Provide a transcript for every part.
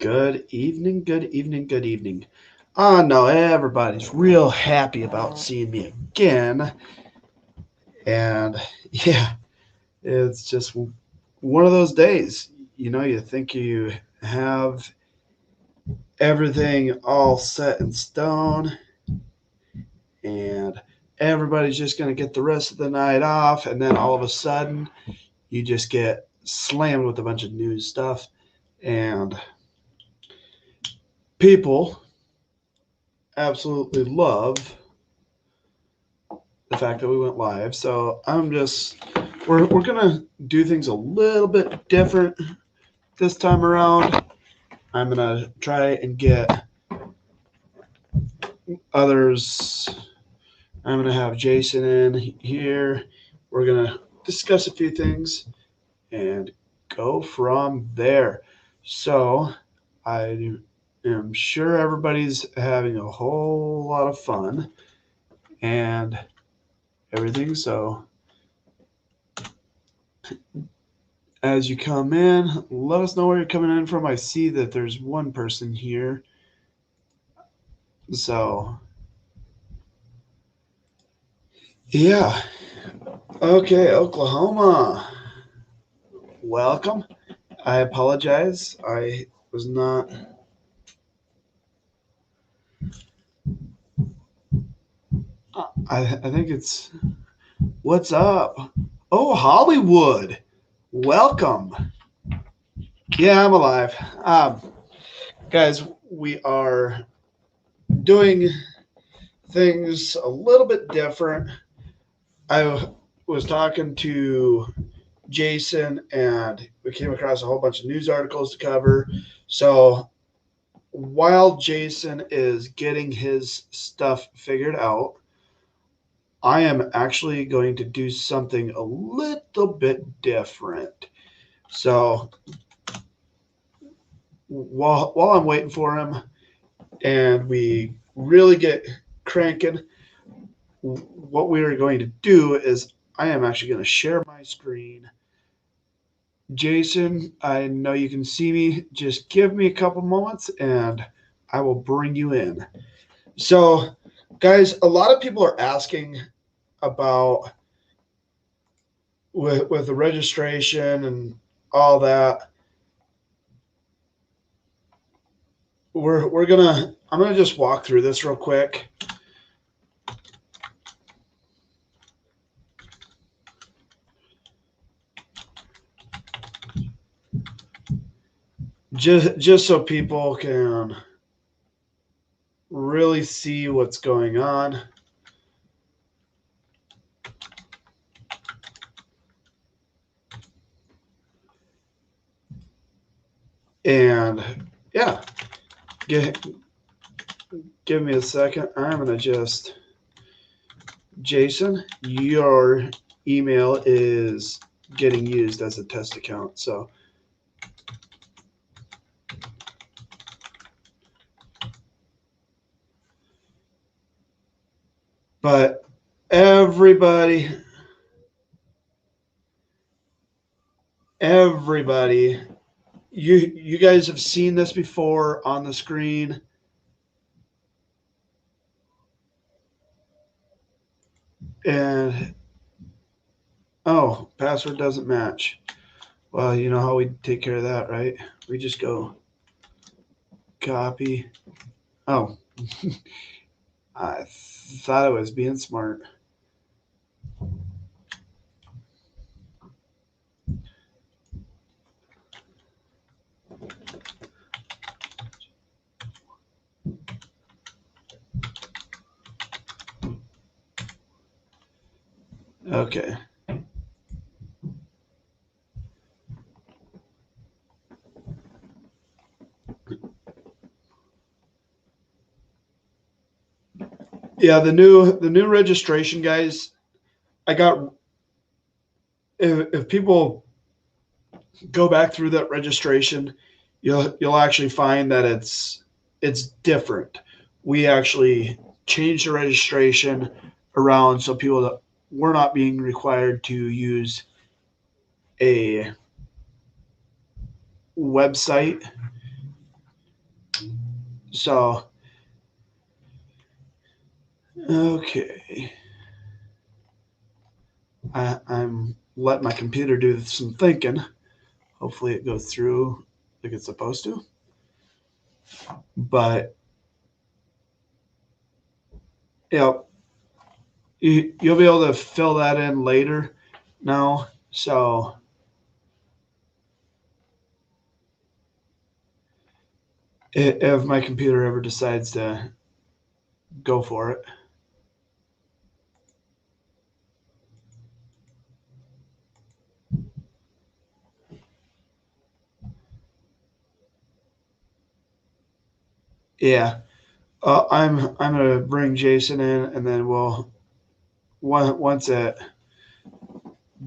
Good evening, good evening, good evening. I know everybody's real happy about seeing me again. And yeah, it's just one of those days. You think you have everything all set in stone and everybody's just going to get the rest of the night off. And then all of a sudden, you just get slammed with a bunch of news stuff. And people absolutely love the fact that we went live. So we're gonna do things a little bit different this time around. I'm gonna try and get others. I'm gonna have Jason in here. We're gonna discuss a few things and go from there. So I am sure everybody's having a whole lot of fun and everything. So as you come in, let us know where you're coming in from. I see that there's one person here. So, yeah. Okay, Oklahoma. Welcome. I apologize. I was not. I think it's. What's up? Oh, Hollywood. Welcome. Yeah, I'm alive. Guys, we are doing things a little bit different. I was talking to Jason and we came across a whole bunch of news articles to cover. So while Jason is getting his stuff figured out, I am actually going to do something a little bit different. So while I'm waiting for him and we really get cranking, what we are going to do is I am actually going to share my screen. Jason, I know you can see me. Just give me a couple moments and I will bring you in. So, guys, a lot of people are asking about with the registration and all that. I'm gonna just walk through this real quick. Just so people can really see what's going on. And yeah, give me a second. I'm gonna just Jason, your email is getting used as a test account. So but everybody, you guys have seen this before on the screen. And oh, password doesn't match. Well, you know how we take care of that, right? We just go copy. Oh, I thought I was being smart. Okay. Yeah, the new registration, guys. I got if people go back through that registration, you'll actually find that it's different. We actually changed the registration around so people that we're not being required to use a website So, okay. I'm letting my computer do some thinking. Hopefully it goes through like it's supposed to. But, you know, you'll be able to fill that in later now. So, if my computer ever decides to go for it. Yeah. I'm gonna bring Jason in, and then once it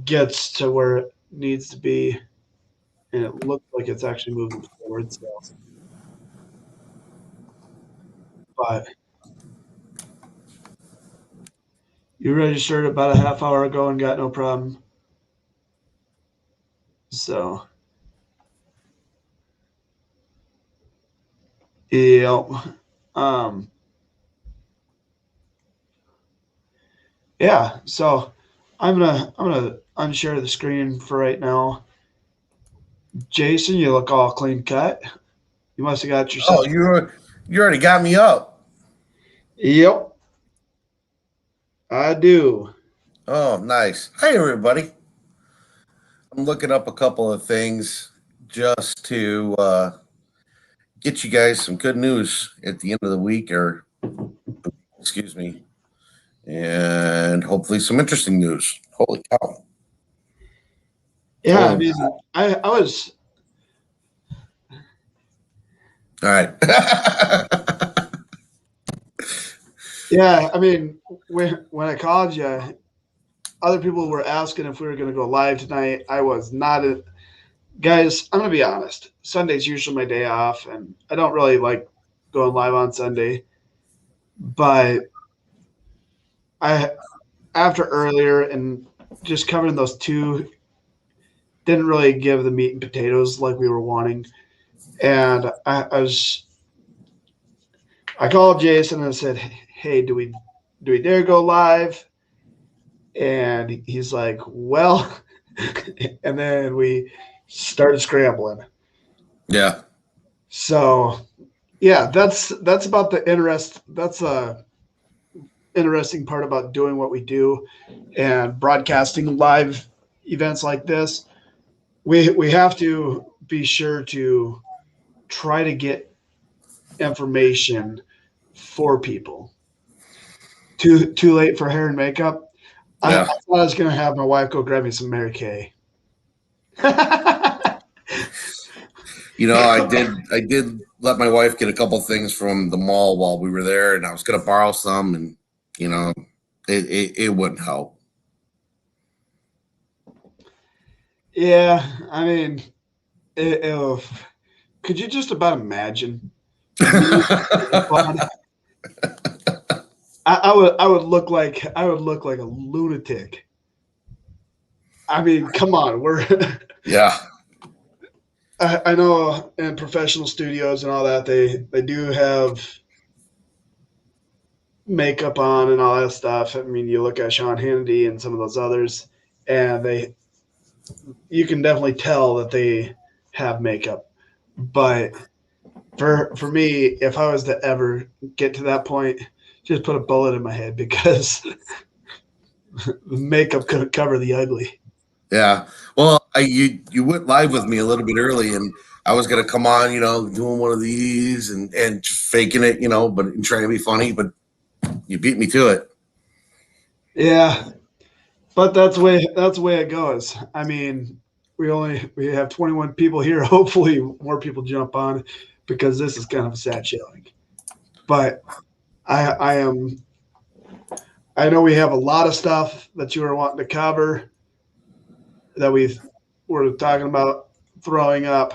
gets to where it needs to be, and it looks like it's actually moving forward. So, but you registered about a half hour ago and got no problem. So, yeah, um, yeah. So I'm gonna unshare the screen for right now. Jason, you look all clean cut. You must have got Oh, yourself. you already got me up. Yep, I do. Oh, nice. Hi, everybody. I'm looking up a couple of things just to get you guys some good news at the end of the week, or excuse me, and hopefully some interesting news. Holy cow! Yeah, I Holy, mean, I was all right. yeah, I mean, when I called you, other people were asking if we were going to go live tonight. I was not. Guys, I'm going to be honest. Sunday's usually my day off, and I don't really like going live on Sunday. But I, after earlier and just covering those two, didn't really give the meat and potatoes like we were wanting. And I called Jason and said, "Hey, do we dare go live?" And he's like, "Well," and then we started scrambling. Yeah, So yeah, that's about the interest. That's a interesting part about doing what we do and broadcasting live events like this. We have to be sure to try to get information for people. Too late for hair and makeup. I yeah. thought I was gonna have my wife go grab me some Mary Kay. I did let my wife get a couple things from the mall while we were there, and I was gonna borrow some, and you know, it wouldn't help. Yeah, I mean, if could you just about imagine me? I would look like a lunatic. I mean, come on, we're Yeah, I know in professional studios and all that they do have makeup on and all that stuff. I mean, you look at Sean Hannity and some of those others, and they you can definitely tell that they have makeup. But for me, if I was to ever get to that point, just put a bullet in my head because makeup couldn't cover the ugly. yeah. Well, you went live with me a little bit early, and I was gonna come on, doing one of these and just faking it, but and trying to be funny, but you beat me to it. Yeah, but that's the way it goes. I mean, we have 21 people here. Hopefully, more people jump on because this is kind of a sad showing. But I I know we have a lot of stuff that you were wanting to cover that we're talking about throwing up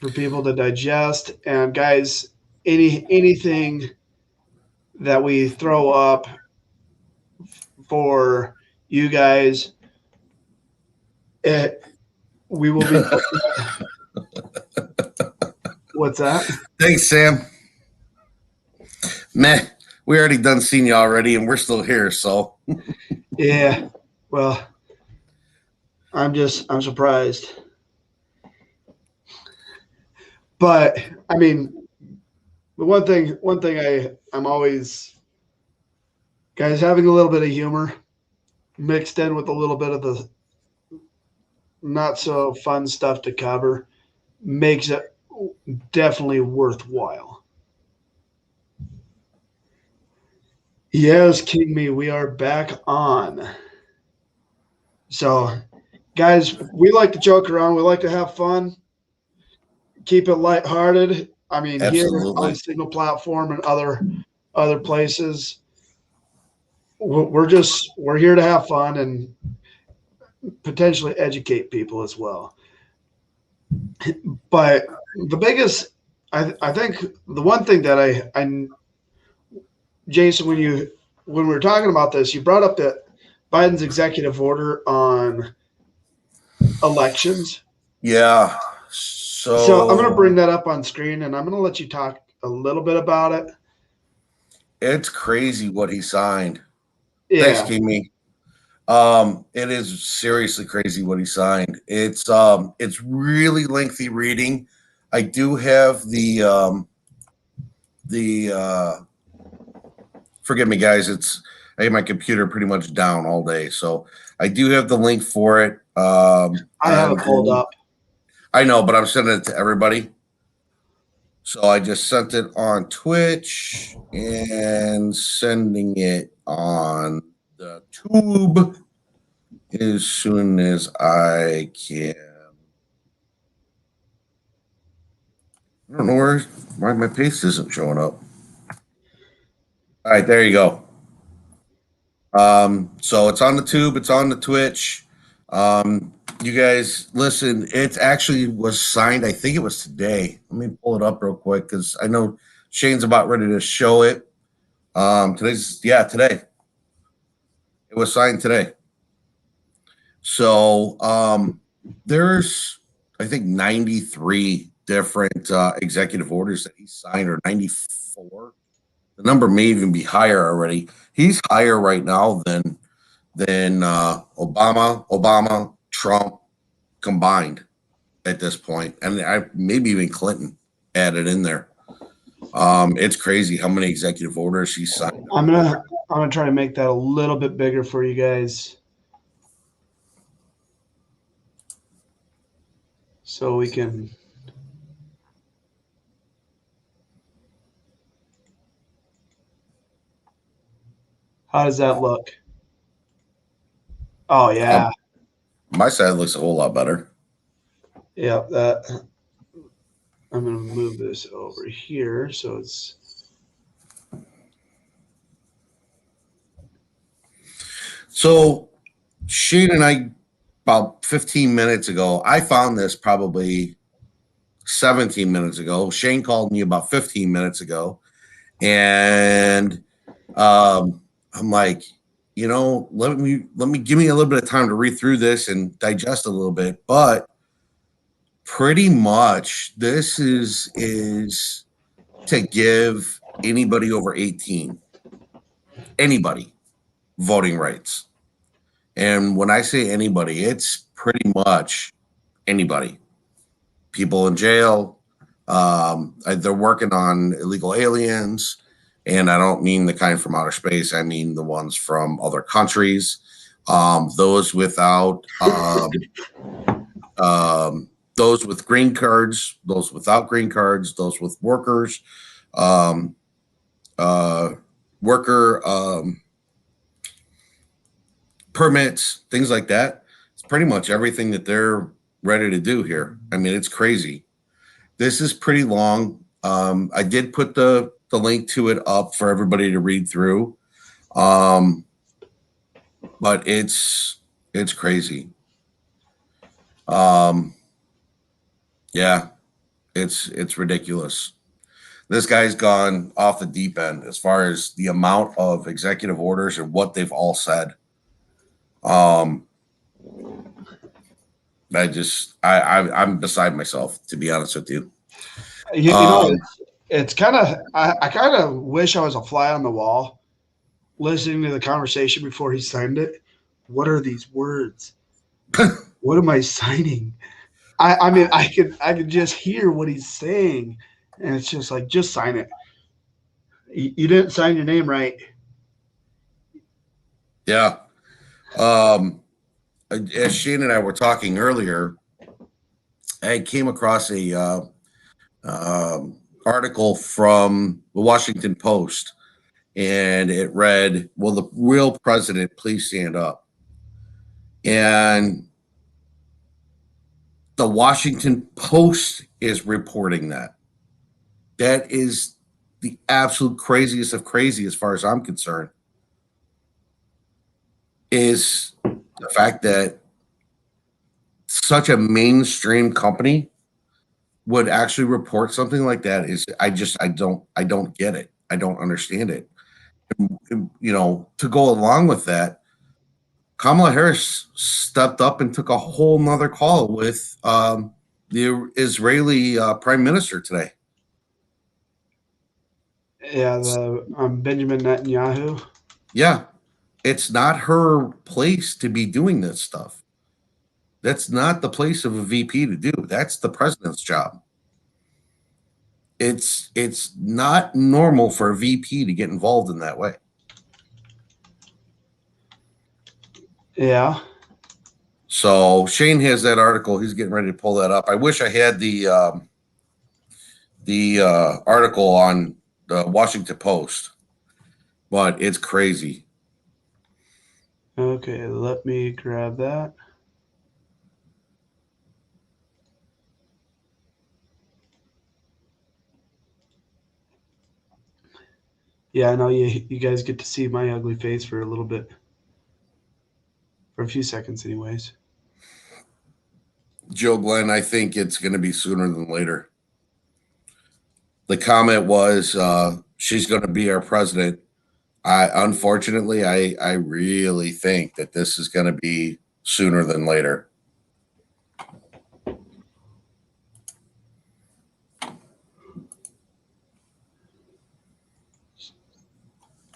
for people to digest. And guys, anything that we throw up for you guys, we will be What's that? Thanks, Sam. Meh, we already done seen you already, and we're still here. So Yeah. Well, I'm surprised. But I mean, the one thing I'm always, guys, having a little bit of humor mixed in with a little bit of the not so fun stuff to cover makes it definitely worthwhile. Yes, King Me, we are back on. So, guys, we like to joke around. We like to have fun, keep it lighthearted. I mean, here on absolutely. Signal Platform and other places, we're here to have fun and potentially educate people as well. But the biggest, I think, the one thing that I Jason, when we were talking about this, you brought up that Biden's executive order on elections. Yeah. So I'm going to So bring that up on screen, and I'm going to let you talk a little bit about it. it's crazy what he signed. Thanks, Yeah, Kimi. It is seriously crazy what he signed. It's really lengthy reading. I do have the forgive me guys, I have my computer pretty much down all day. So I do have the link for it. I have it pulled up. I know, but I'm sending it to everybody. So I just sent it on Twitch and sending it on the tube as soon as I can. I don't know why my paste isn't showing up. All right, there you go. So it's on the tube, it's on the Twitch. You guys listen, it actually was signed, I think it was today. Let me pull it up real quick because I know Shane's about ready to show it. Today. It was signed today. So there's I think 93 different executive orders that he signed, or 94. The number may even be higher already. He's higher right now than Obama, Trump combined at this point, and maybe even Clinton added in there. It's crazy how many executive orders he signed. I'm gonna try to make that a little bit bigger for you guys, so we can. How does that look? Oh yeah, My side looks a whole lot better. yeah. That I'm gonna move this over here so it's. So Shane and I, about 15 minutes ago, I found this probably 17 minutes ago. Shane called me about 15 minutes ago, and I'm like, let me give me a little bit of time to read through this and digest a little bit. But pretty much, this is to give anybody over 18, anybody, voting rights. And when I say anybody, it's pretty much anybody. People in jail. They're working on illegal aliens. And I don't mean the kind from outer space. I mean the ones from other countries. Those without, those with green cards, those without green cards, those with workers, worker permits, things like that. It's pretty much everything that they're ready to do here. I mean, it's crazy. This is pretty long. I did put the link to it up for everybody to read through. But it's crazy. Yeah, it's ridiculous. This guy's gone off the deep end as far as the amount of executive orders and what they've all said. I'm beside myself, to be honest with you. You know, Um, it's kind of, I kind of wish I was a fly on the wall listening to the conversation before he signed it. What are these words? What am I signing? I mean, I could just hear what he's saying, and it's just like, just sign it. You didn't sign your name right. yeah. Um, as Shane and I were talking earlier, I came across a article from the Washington Post, and it read, "Will the real president please stand up?" And the Washington Post is reporting that. That is the absolute craziest of crazy, as far as I'm concerned, is the fact that such a mainstream company would actually report something like that. Is I don't get it. I don't understand it. You know, to go along with that, Kamala Harris stepped up and took a whole nother call with the Israeli prime minister today. Yeah, the Benjamin Netanyahu. Yeah, it's not her place to be doing this stuff. That's not the place of a VP to do. That's the president's job. It's not normal for a VP to get involved in that way. Yeah. So Shane has that article. He's getting ready to pull that up. I wish I had the article on the Washington Post, but it's crazy. Okay, let me grab that. Yeah, I know you guys get to see my ugly face for a little bit, for a few seconds, anyways. Joe Glenn, I think it's going to be sooner than later. The comment was she's going to be our president. Unfortunately, I really think that this is going to be sooner than later.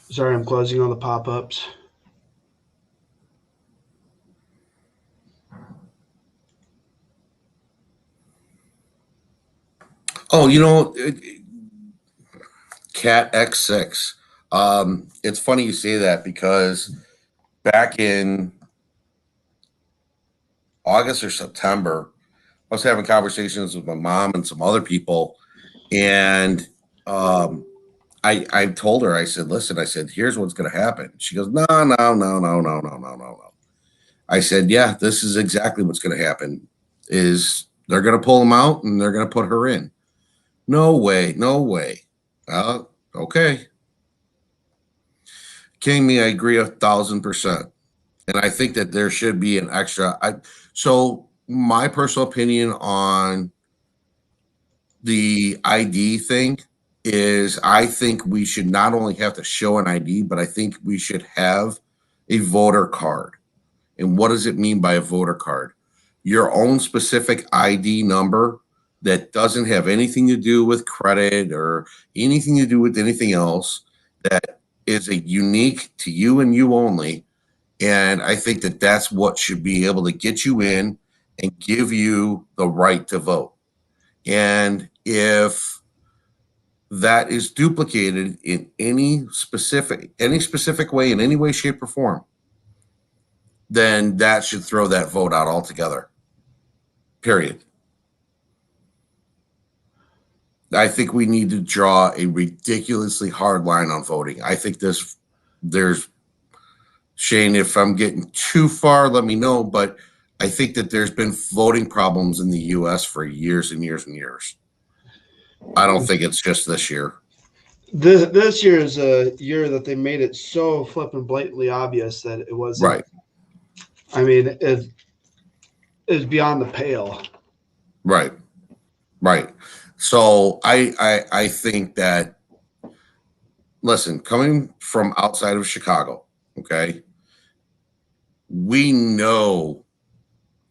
Sorry, I'm closing all the pop-ups. Oh, Cat X6. It's funny you say that because back in August or September, I was having conversations with my mom and some other people, and I told her, I said, listen, I said, here's what's going to happen. She goes, no, no, no, no, no, no, no, no, no. I said, yeah, this is exactly what's going to happen. Is they're going to pull him out and they're going to put her in. No way, no way. Okay. King, me, I agree 1,000%, and I think that there should be an extra. So my personal opinion on the ID thing is I think we should not only have to show an ID, but I think we should have a voter card. And what does it mean by a voter card? Your own specific ID number that doesn't have anything to do with credit or anything to do with anything else, that is a unique to you and you only. And I think that that's what should be able to get you in and give you the right to vote. And if that is duplicated in any specific way, in any way, shape, or form, then that should throw that vote out altogether. Period. I think we need to draw a ridiculously hard line on voting. I think there's Shane, if I'm getting too far, let me know. But I think that there's been voting problems in the US for years and years and years. I don't think it's just this year. This year is a year that they made it so flippin' blatantly obvious that it wasn't. Right. I mean, it is beyond the pale. Right. Right. So I think that, listen, coming from outside of Chicago, okay, we know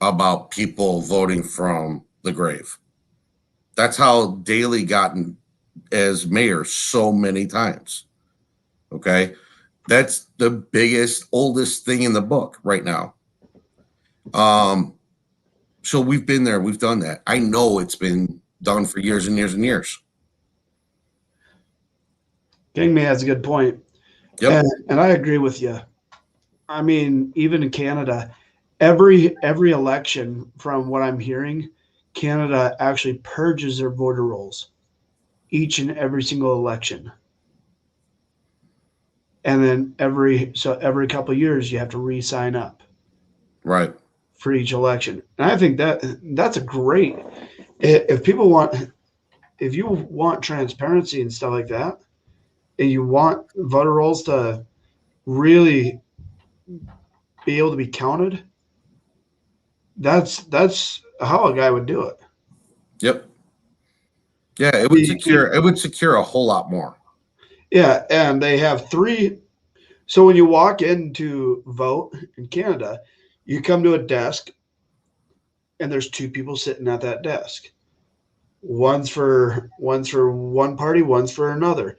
about people voting from the grave. That's how Daley gotten as mayor so many times. Okay. That's the biggest, oldest thing in the book right now. So we've been there, we've done that. I know it's been done for years and years and years. Kingman has a good point. Yep. And I agree with you. I mean, even in Canada, every election, from what I'm hearing, Canada actually purges their voter rolls each and every single election. And then every couple of years you have to re-sign up. Right. For each election. And I think that's a great, if you want transparency and stuff like that, and you want voter rolls to really be able to be counted, that's how a guy would do it. Yep. Yeah, it would secure a whole lot more. Yeah, and they have 3. So when you walk in to vote in Canada, you come to a desk, and there's 2 people sitting at that desk. One's for one party, one's for another.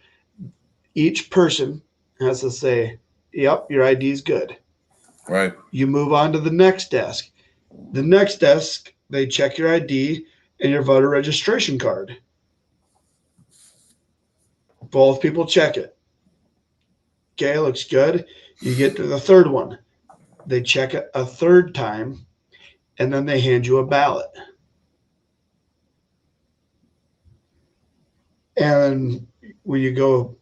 Each person has to say, "Yep, your ID is good." Right. You move on to the next desk. The next desk, they check your ID and your voter registration card. Both people check it. Okay, looks good. You get to the third one. They check it a third time, and then they hand you a ballot. And when you go,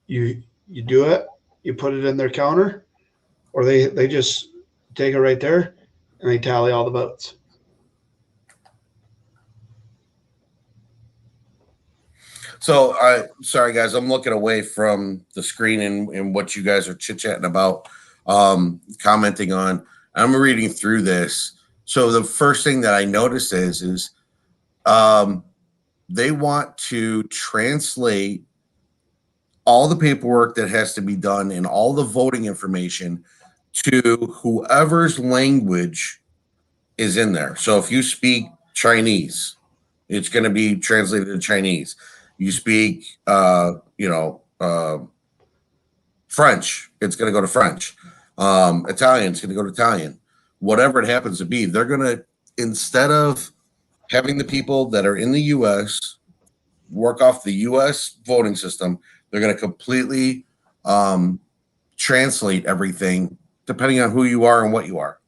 you do it, you put it in their counter, or they just take it right there and they tally all the votes. So sorry guys, I'm looking away from the screen and what you guys are chit-chatting about, commenting on. I'm reading through this. So the first thing that I noticed is they want to translate all the paperwork that has to be done and all the voting information to whoever's language is in there. So if you speak Chinese, it's going to be translated to Chinese. You speak, French, it's going to go to French. Italian, it's going to go to Italian. Whatever it happens to be, they're going to, instead of having the people that are in the U.S. work off the U.S. voting system, they're going to completely translate everything depending on who you are and what you are.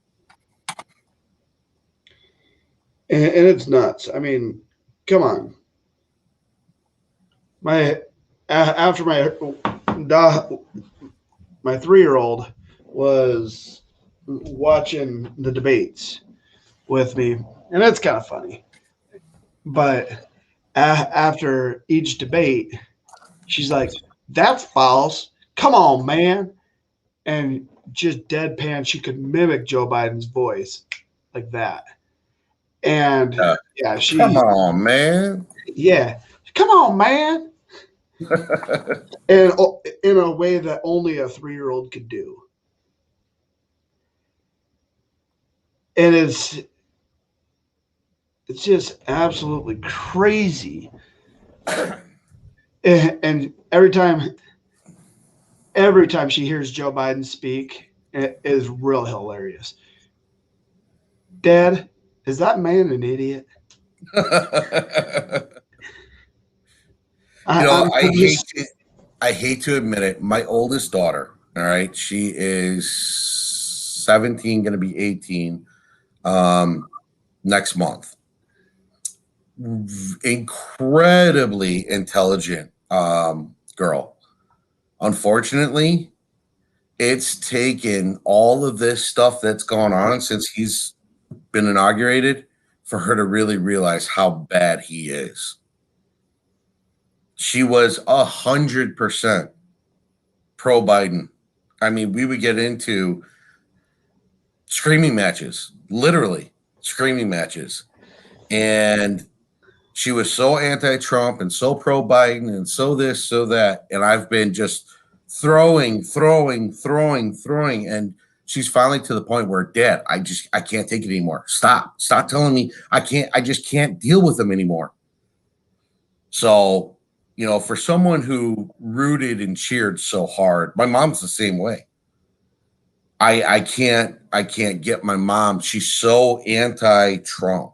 And it's nuts. I mean, come on. After my 3-year-old was watching the debates with me, and it's kind of funny. But after each debate, she's like, "That's false. Come on, man." And just deadpan, she could mimic Joe Biden's voice like that. And yeah, she. Come on, man. Yeah, come on, man. And in a way that only a 3-year-old could do. And it's just absolutely crazy. And every time she hears Joe Biden speak, it is real hilarious. Dad, is that man an idiot? I hate to admit it. My oldest daughter, all right, she is 17, going to be 18 next month. Incredibly intelligent girl. Unfortunately, it's taken all of this stuff that's gone on since he's been inaugurated for her to really realize how bad he is. She was 100% pro Biden. I mean, we would get into screaming matches, literally screaming matches. And she was so anti-Trump and so pro Biden and so this, so that. And I've been just throwing. And she's finally to the point where, Dad, I can't take it anymore. Stop telling me I just can't deal with them anymore. So, for someone who rooted and cheered so hard, my mom's the same way. I can't get my mom. She's so anti-Trump.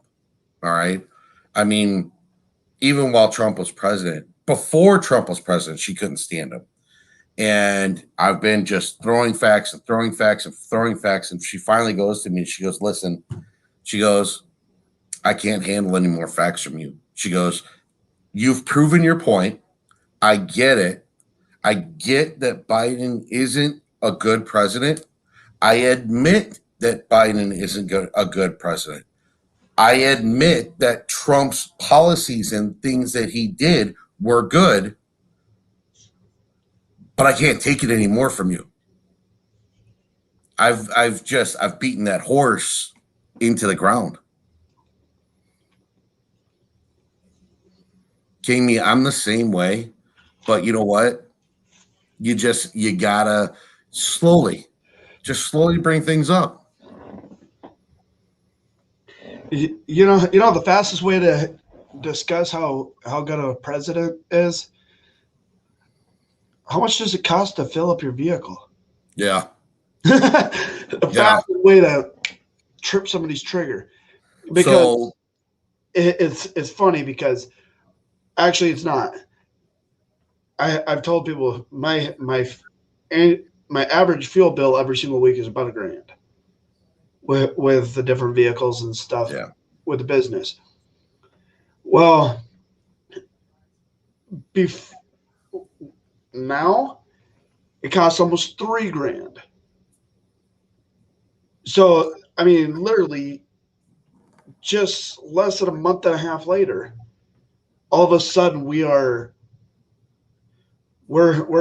All right. I mean, even while Trump was president, before Trump was president, she couldn't stand him. And I've been just throwing facts and throwing facts and throwing facts. And she finally goes to me and she goes, listen, she goes, I can't handle any more facts from you. She goes, you've proven your point. I get it. I get that Biden isn't a good president. I admit that Biden isn't a good president. I admit that Trump's policies and things that he did were good, but I can't take it anymore from you. I've beaten that horse into the ground. Jamie, I'm the same way, but you know what? You gotta slowly bring things up. The fastest way to discuss how good a president is, how much does it cost to fill up your vehicle? Yeah. The fastest way to trip somebody's trigger. Because it's funny because actually it's not. I've told people my average fuel bill every single week is about $1,000 with the different vehicles and stuff with the business. Well, now it costs almost $3,000. So, I mean, literally just less than a month and a half later, all of a sudden we're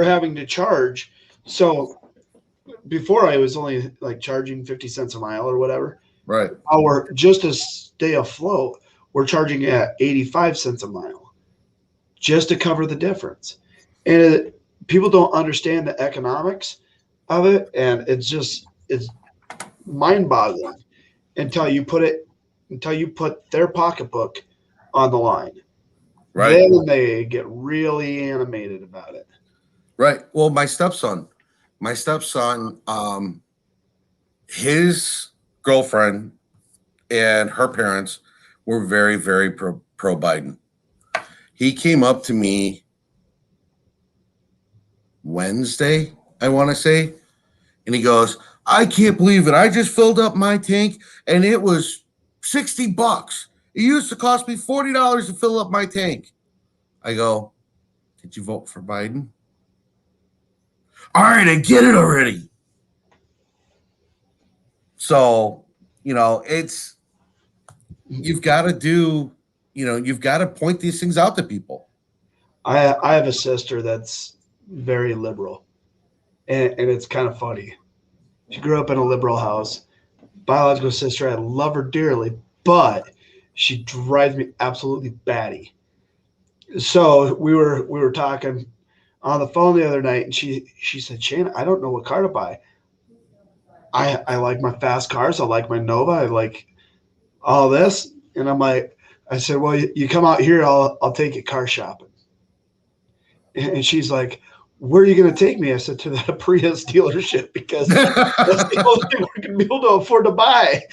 having to charge. So before I was only like charging 50 cents a mile or whatever. Right. Now we're just to stay afloat, we're charging at 85 cents a mile just to cover the difference. And people don't understand the economics of it. And it's mind boggling until you put their pocketbook on the line. Right. Then they get really animated about it. Right. Well, my stepson, his girlfriend and her parents were very, very pro Biden. He came up to me Wednesday, I want to say, and he goes, I can't believe it. I just filled up my tank and it was $60. It used to cost me $40 to fill up my tank. I go, did you vote for Biden? All right, I get it already. So, you've got to point these things out to people. I have a sister that's very liberal, and it's kind of funny. She grew up in a liberal house. Biological sister, I love her dearly, but she drives me absolutely batty. So we were talking on the phone the other night, and she said, Shane, I don't know what car to buy. I like my fast cars. I like my Nova. I like all this. And I said, well, you come out here, I'll take you car shopping. And she's like, where are you going to take me? I said, to that Prius dealership, because that's the only thing we're going to be able to afford to buy.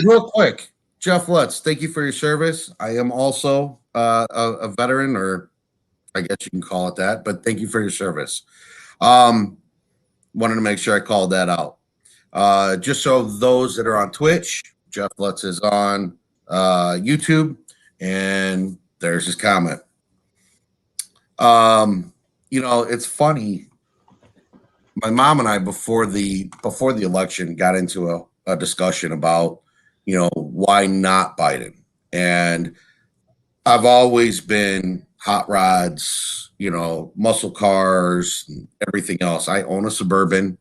Real quick, Jeff Lutz, thank you for your service. I am also a veteran, or I guess you can call it that, but thank you for your service. Wanted to make sure I called that out. Just so those that are on Twitch, Jeff Lutz is on YouTube, and there's his comment. It's funny. My mom and I, before the election, got into a discussion about, why not Biden? And I've always been hot rods, muscle cars, and everything else. I own a Suburban,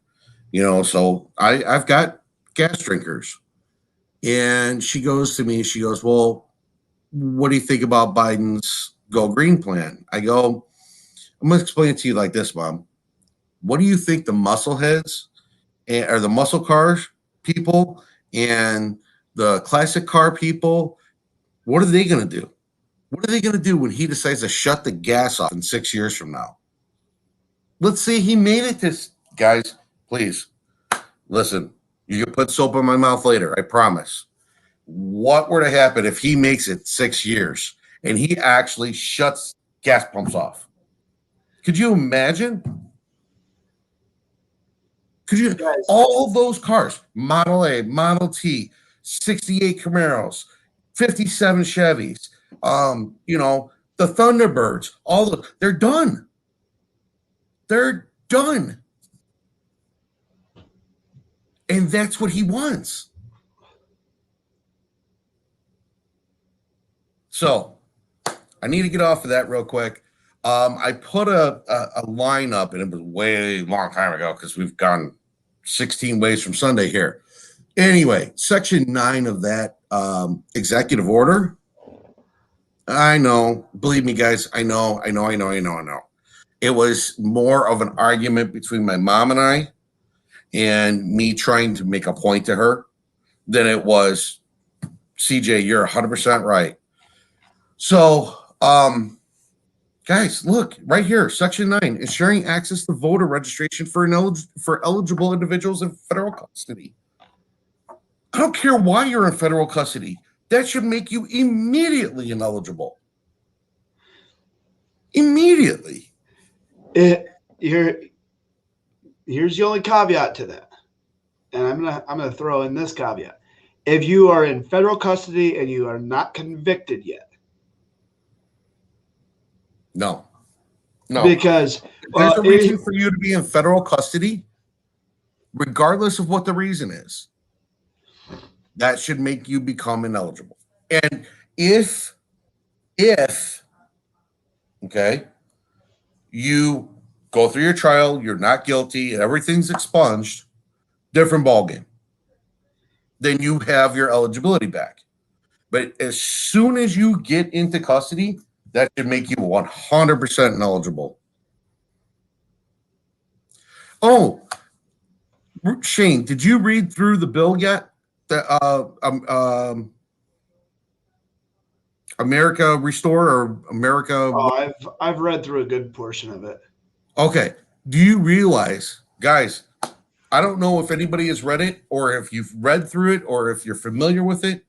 so I've got gas drinkers. And she goes to me, she goes, well, what do you think about Biden's Go Green plan? I go, I'm going to explain it to you like this, Mom. What do you think the muscle heads or the muscle cars people and the classic car people, what are they going to do? What are they going to do when he decides to shut the gas off in 6 years from now? Let's say he made it to, guys, please, listen, you can put soap in my mouth later, I promise. What were to happen if he makes it 6 years and he actually shuts gas pumps off? Could you imagine? Could you, all those cars, Model A, Model T, 68 Camaros, 57 Chevys, the Thunderbirds, they're done. They're done. And that's what he wants. So I need to get off of that real quick. I put a line up, and it was way long time ago because we've gone 16 ways from Sunday here. Anyway, section 9 of that executive order. I know, believe me, guys, I know. It was more of an argument between my mom and I, and me trying to make a point to her than it was, CJ, you're 100% right. So, guys, look right here, section 9, ensuring access to voter registration for eligible individuals in federal custody. I don't care why you're in federal custody. That should make you immediately ineligible. Immediately. Here's the only caveat to that, and I'm gonna throw in this caveat: if you are in federal custody and you are not convicted yet, no, because there's a reason for you to be in federal custody, regardless of what the reason is. That should make you become ineligible. And if okay, you go through your trial, you're not guilty, everything's expunged, different ballgame. Then you have your eligibility back. But as soon as you get into custody, that should make you 100% ineligible. Oh, Shane, did you read through the bill yet? America Restore or America? Oh, I've read through a good portion of it. Okay. Do you realize, guys, I don't know if anybody has read it or if you've read through it or if you're familiar with it.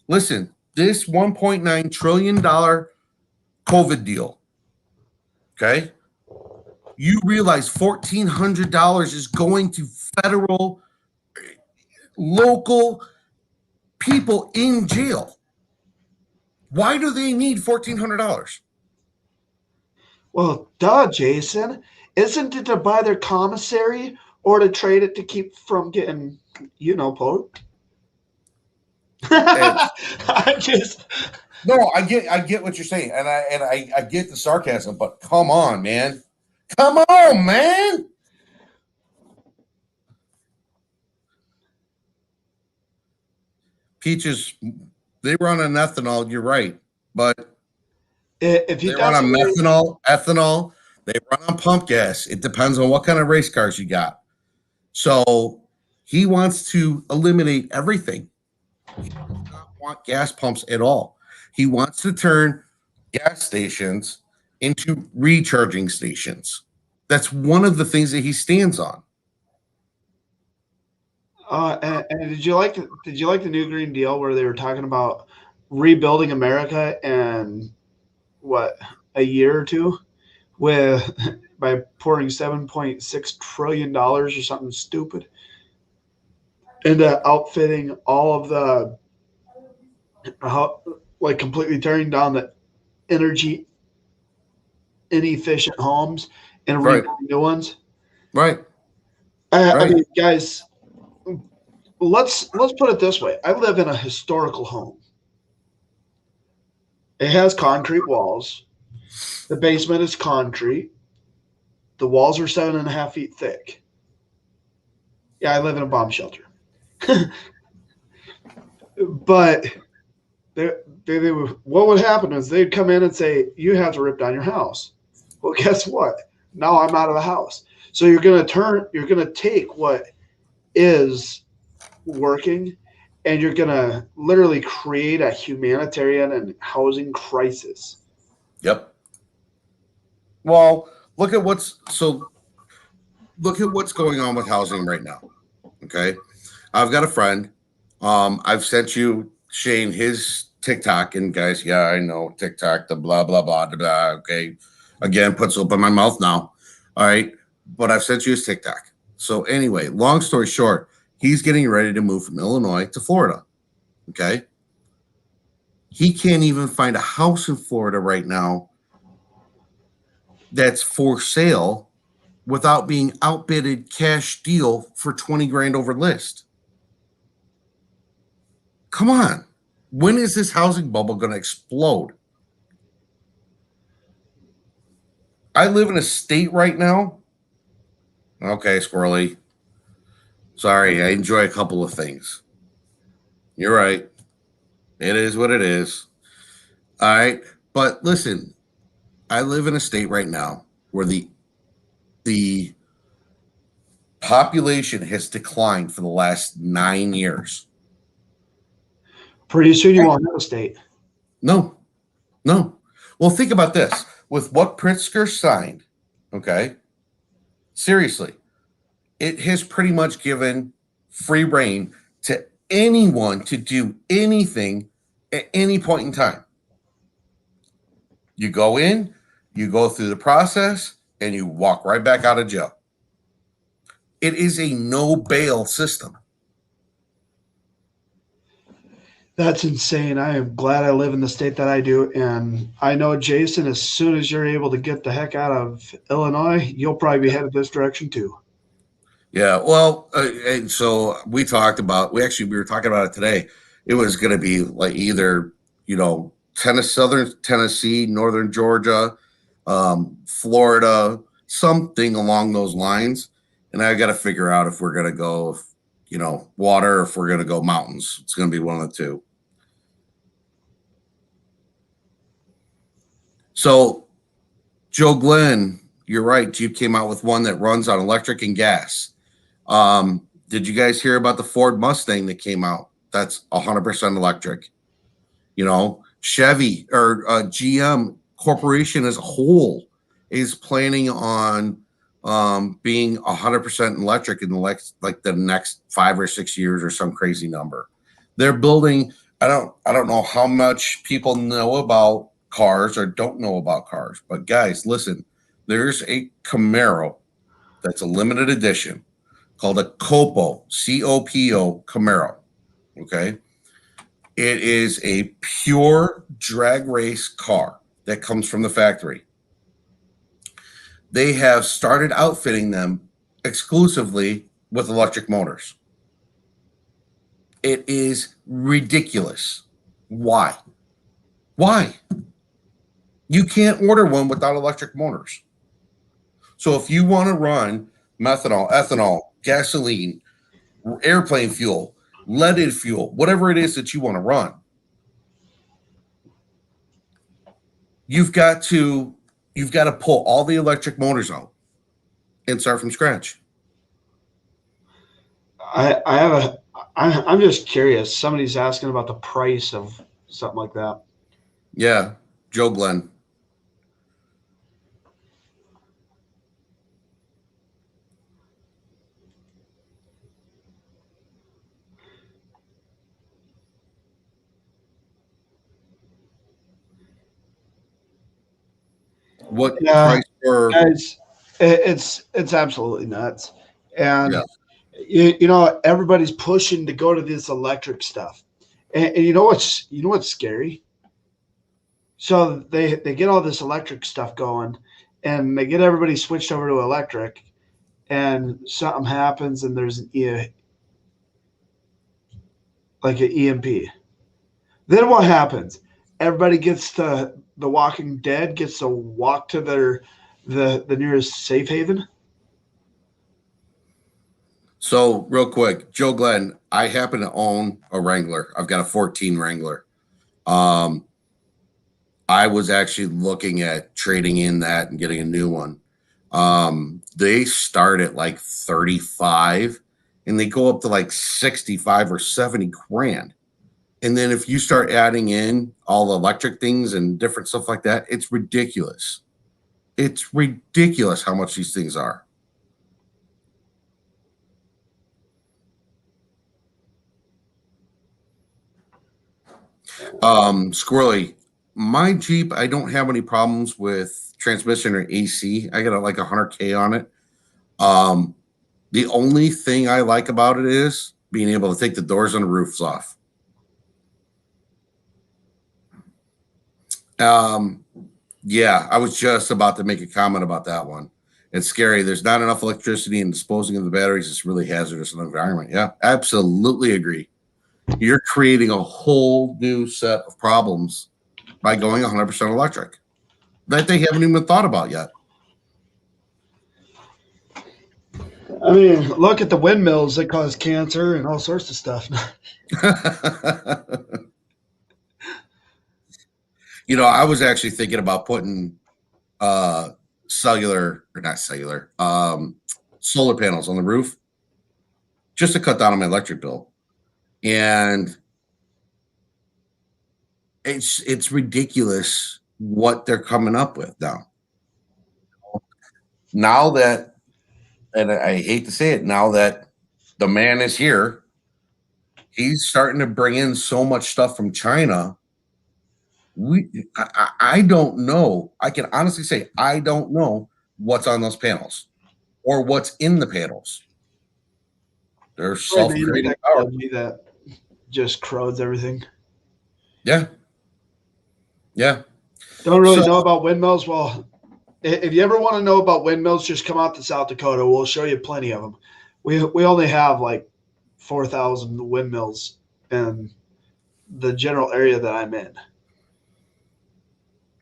Listen, this $1.9 trillion COVID deal, okay? You realize $1,400 is going to federal, local people in jail. Why do they need $1,400? Well, duh, Jason. Isn't it to buy their commissary or to trade it to keep from getting, poked? I get what you're saying, and I get the sarcasm, but come on, man. Come on, man. Peaches, they run on ethanol, you're right, but if you they run on ethanol, they run on pump gas. It depends on what kind of race cars you got. So he wants to eliminate everything. He does not want gas pumps at all. He wants to turn gas stations into recharging stations. That's one of the things that he stands on. And did you like the new Green Deal where they were talking about rebuilding America in a year or two by pouring $7.6 trillion or something stupid into outfitting all of the completely tearing down the energy inefficient homes and rebuilding new ones. Right. I mean, guys, let's put it this way. I live in a historical home. It has concrete walls. The basement is concrete. The walls are 7.5 feet thick. Yeah, I live in a bomb shelter. But what would happen is they'd come in and say, you have to rip down your house. Well, guess what? Now I'm out of the house. So you're going to take what is working and you're going to literally create a humanitarian and housing crisis. Yep. Well, look at what's going on with housing right now. Okay. I've got a friend. I've sent you, Shane, his TikTok, and guys, yeah, I know TikTok, the blah, blah, blah, blah, blah. Okay. Again, puts up in my mouth now. All right. But I've sent you his TikTok. So anyway, long story short, he's getting ready to move from Illinois to Florida. Okay. He can't even find a house in Florida right now that's for sale without being outbidded cash deal for 20 grand over list. Come on. When is this housing bubble going to explode? I live in a state right now. Okay, Squirrely. Sorry, I enjoy a couple of things. You're right. It is what it is. All right. But listen, I live in a state right now where the population has declined for the last 9 years. Pretty soon you won't have a state. No. Well, think about this. With what Pritzker signed, okay, seriously, it has pretty much given free reign to anyone to do anything at any point in time. You go in, you go through the process, and you walk right back out of jail. It is a no bail system. That's insane. I am glad I live in the state that I do. And I know, Jason, as soon as you're able to get the heck out of Illinois, you'll probably be headed this direction too. Yeah, well, and so we were talking about it today. It was going to be like either, southern Tennessee, northern Georgia, Florida, something along those lines. And I got to figure out if we're going to go, water, or if we're going to go mountains. It's going to be one of the two. So, Joe Glenn, you're right. Jeep came out with one that runs on electric and gas. Did you guys hear about the Ford Mustang that came out? That's 100% electric. Chevy or GM Corporation as a whole is planning on being 100% electric in the next 5 or 6 years or some crazy number. They're building. I don't know how much people know about cars or don't know about cars, but guys, listen. There's a Camaro that's a limited edition called a Copo, C-O-P-O Camaro. Okay. It is a pure drag race car that comes from the factory. They have started outfitting them exclusively with electric motors. It is ridiculous. Why? You can't order one without electric motors. So if you want to run methanol, ethanol, gasoline, airplane fuel, leaded fuel, whatever it is that you want to run, you've got to pull all the electric motors out and start from scratch. I'm just curious. Somebody's asking about the price of something like that. Yeah, Joe Glenn. What price for? Guys, it's absolutely nuts, and everybody's pushing to go to this electric stuff, and you know what's scary? So they get all this electric stuff going, and they get everybody switched over to electric, and something happens, and there's an EMP. Then what happens? Everybody gets to The Walking Dead gets to walk to the nearest safe haven. So real quick, Joe Glenn, I happen to own a Wrangler. I've got a 14 Wrangler. I was actually looking at trading in that and getting a new one. They start at like 35, and they go up to like 65 or 70 grand. And then if you start adding in all the electric things and different stuff like that, it's ridiculous. It's ridiculous how much these things are. Squirrely, my Jeep, I don't have any problems with transmission or AC. I got like 100K on it. The only thing I like about it is being able to take the doors and the roofs off. Yeah, I was just about to make a comment about that one. It's scary. There's not enough electricity, and disposing of the batteries is really hazardous in the environment. Yeah, absolutely agree. You're creating a whole new set of problems by going 100% electric that they haven't even thought about yet. I mean, look at the windmills that cause cancer and all sorts of stuff. You know, I was actually thinking about putting solar panels on the roof just to cut down on my electric bill. And it's ridiculous what they're coming up with now. Now that, and I hate to say it, now that the man is here, he's starting to bring in so much stuff from China. I don't know. I can honestly say I don't know what's on those panels or what's in the panels. They're self-creating power that just corrodes everything. Yeah. Yeah. Don't really know about windmills. Well, if you ever want to know about windmills, just come out to South Dakota. We'll show you plenty of them. We only have like 4,000 windmills in the general area that I'm in.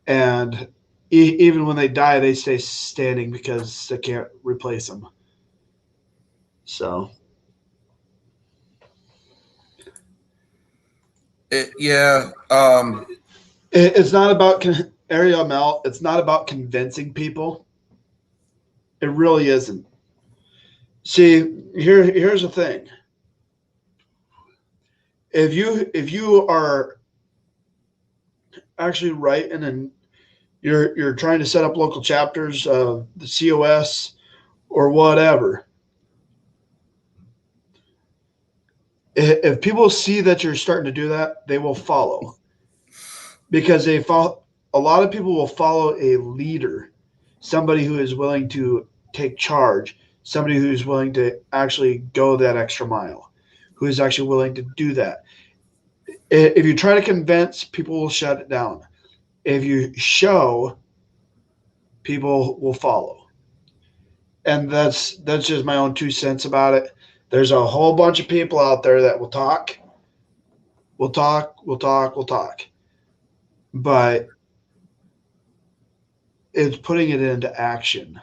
And even when they die, they stay standing because they can't replace them. So. Yeah. It's not about Ariel Mel. It's not about convincing people. It really isn't. See, here's the thing. If you are actually right, and then you're trying to set up local chapters of the COS or whatever, if people see that you're starting to do that, they will follow, because a lot of people will follow a leader, somebody who is willing to take charge, somebody who's willing to actually go that extra mile, who is actually willing to do that. If you try to convince, people will shut it down. If you show, people will follow. And that's just my own 2 cents about it. There's a whole bunch of people out there that will talk. But it's putting it into action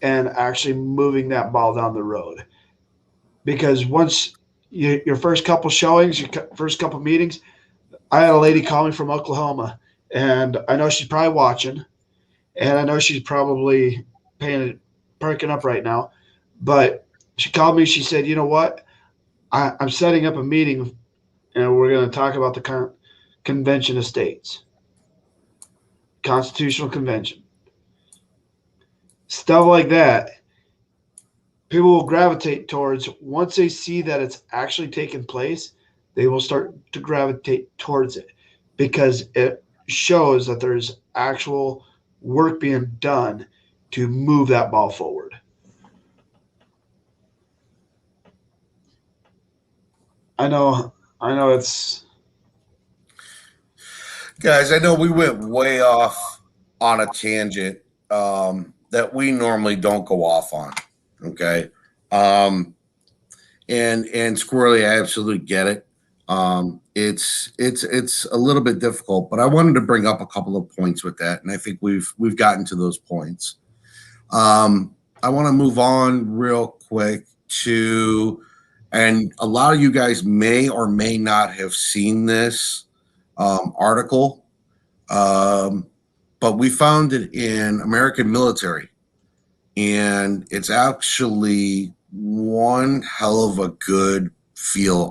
and actually moving that ball down the road. Because once your first couple showings, your first couple meetings, I had a lady call me from Oklahoma, and I know she's probably watching, and I know she's probably perking up right now. But she called me. She said, "You know what? I'm setting up a meeting, and we're going to talk about the Convention of States, Constitutional Convention, stuff like that." People will gravitate towards, once they see that it's actually taking place, they will start to gravitate towards it, because it shows that there's actual work being done to move that ball forward. I know it's. Guys, I know we went way off on a tangent that we normally don't go off on. Okay. And Squirrely, I absolutely get it. It's a little bit difficult, but I wanted to bring up a couple of points with that, and I think we've gotten to those points. I want to move on real quick to, and a lot of you guys may or may not have seen this article, but we found it in American Military. and it's actually one hell of a good feel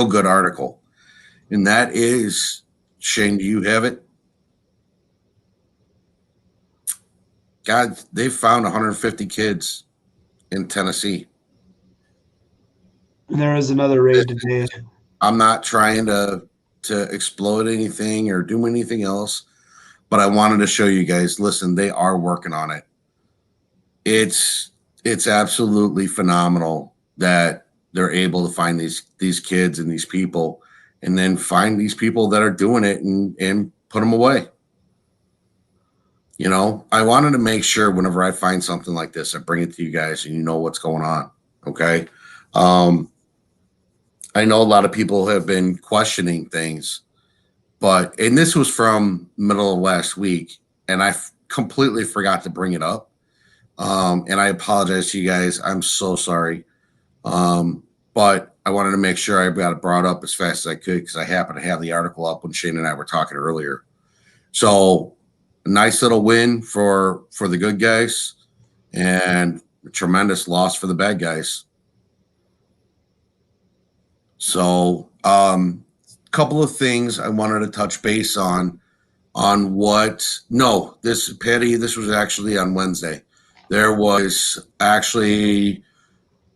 good article, and that is, Shane, do you have it? God, they found 150 kids in Tennessee. And there was another raid today. I'm not trying to exploit anything or do anything else, but I wanted to show you guys. Listen, they are working on it. It's absolutely phenomenal that they're able to find these kids and these people, and then find these people that are doing it and put them away. You know, I wanted to make sure whenever I find something like this, I bring it to you guys and you know what's going on. Okay. I know a lot of people have been questioning things, and this was from middle of last week, and I completely forgot to bring it up. And I apologize to you guys. I'm so sorry. But I wanted to make sure I got it brought up as fast as I could, because I happened to have the article up when Shane and I were talking earlier. So a nice little win for the good guys, and a tremendous loss for the bad guys. So couple of things I wanted to touch base on this, Patty, this was actually on Wednesday. There was actually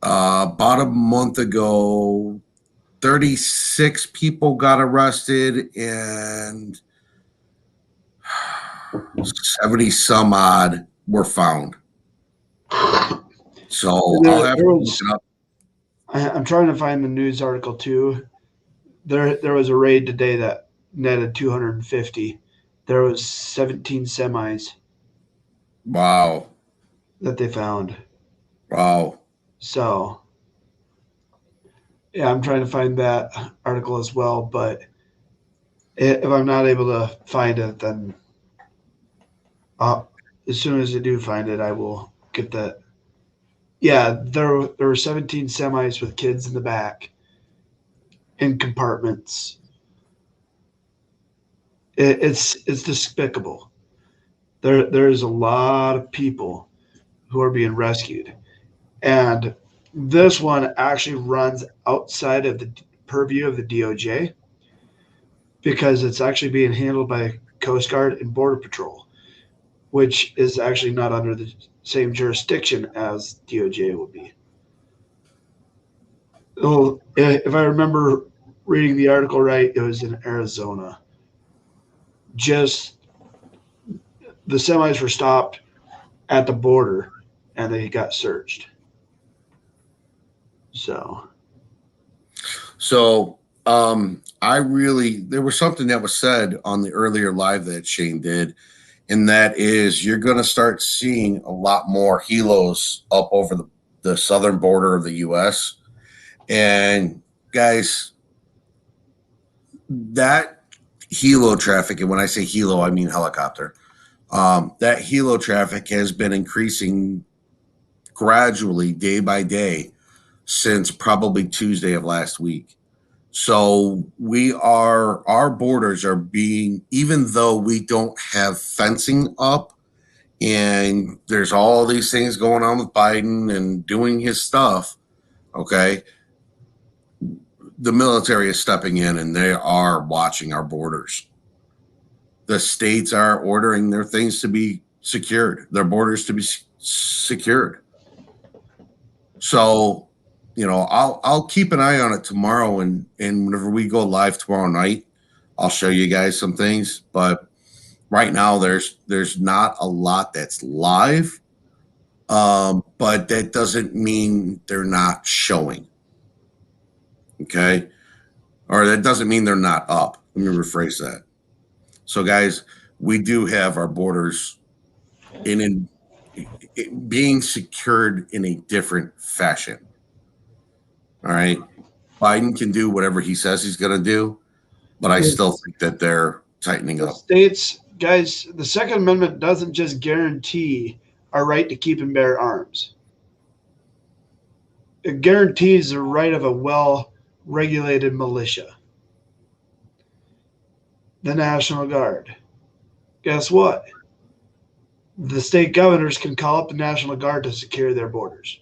about a month ago, 36 people got arrested and 70 some odd were found. So I'll have to look it up. I'm trying to find the news article too. There was a raid today that netted 250. There was 17 semis. Wow. That they found. Wow. So, yeah, I'm trying to find that article as well. But if I'm not able to find it, then as soon as I do find it, I will get that. Yeah, there were 17 semis with kids in the back in compartments. It's despicable. There's a lot of people who are being rescued, and this one actually runs outside of the purview of the DOJ, because it's actually being handled by Coast Guard and Border Patrol, which is actually not under the same jurisdiction as DOJ will be. Well, if I remember reading the article right, it was in Arizona. Just the semis were stopped at the border and they got searched. So there was something that was said on the earlier live that Shane did, and that is, you're going to start seeing a lot more helos up over the southern border of the U.S. And guys, that helo traffic, and when I say helo, I mean helicopter, that helo traffic has been increasing gradually day by day since probably Tuesday of last week. So our borders are being, even though we don't have fencing up and there's all these things going on with Biden and doing his stuff, okay, the military is stepping in and they are watching our borders. The states are ordering their things to be secured, their borders to be secured. So, you know, I'll keep an eye on it tomorrow, and whenever we go live tomorrow night, I'll show you guys some things. But right now, there's not a lot that's live, but that doesn't mean they're not showing. Okay, or that doesn't mean they're not up. Let me rephrase that. So, guys, we do have our borders being secured in a different fashion. All right. Biden can do whatever he says he's going to do, but I still think that they're tightening up. States, guys, the Second Amendment doesn't just guarantee our right to keep and bear arms. It guarantees the right of a well-regulated militia. The National Guard. Guess what? the state governors can call up the National Guard to secure their borders.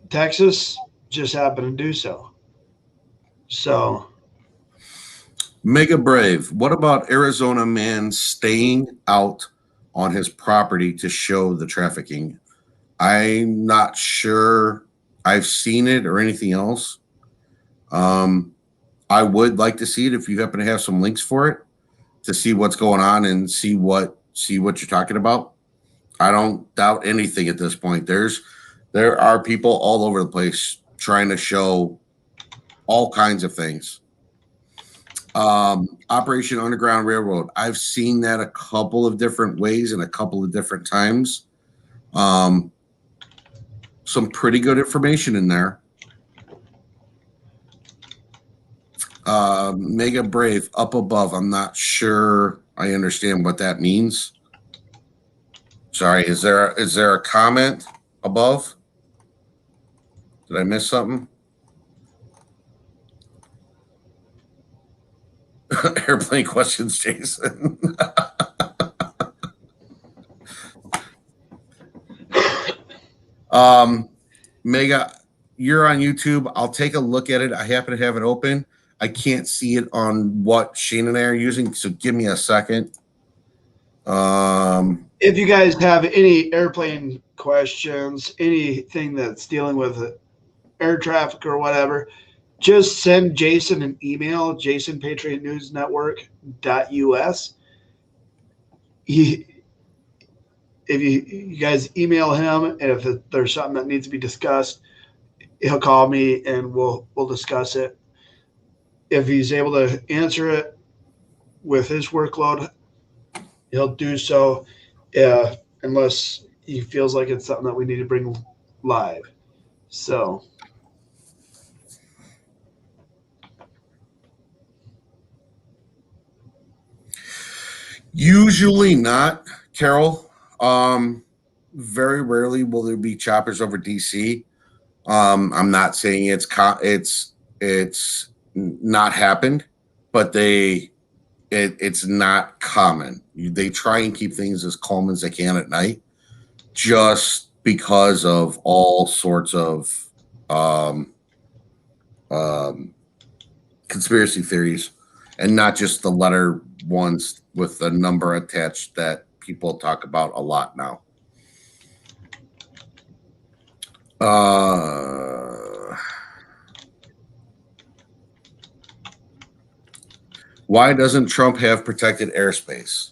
Texas just happened to do so. So, Mega Brave, what about Arizona man staying out on his property to show the trafficking? I'm not sure I've seen it or anything else. I would like to see it if you happen to have some links for it to see what's going on and see what you're talking about. I don't doubt anything at this point. There are people all over the place trying to show all kinds of things. Operation Underground Railroad. I've seen that a couple of different ways and a couple of different times. Some pretty good information in there. Mega Brave up above. I'm not sure I understand what that means. Sorry, is there a comment above? Did I miss something? Airplane questions, Jason. Mega, you're on YouTube. I'll take a look at it. I happen to have it open. I can't see it on what Shane and I are using, so give me a second. if you guys have any airplane questions, anything that's dealing with air traffic or whatever, just send Jason an email, jasonpatriotnewsnetwork.us. If you guys email him, and if there's something that needs to be discussed, he'll call me and we'll discuss it. If he's able to answer it with his workload, he'll do so, unless he feels like it's something that we need to bring live. So. Usually not, Carol. Very rarely will there be choppers over DC. I'm not saying it's not happened, but it's not common. They try and keep things as calm as they can at night, just because of all sorts of conspiracy theories, and not just the letter ones with the number attached that people talk about a lot now. Why doesn't Trump have protected airspace?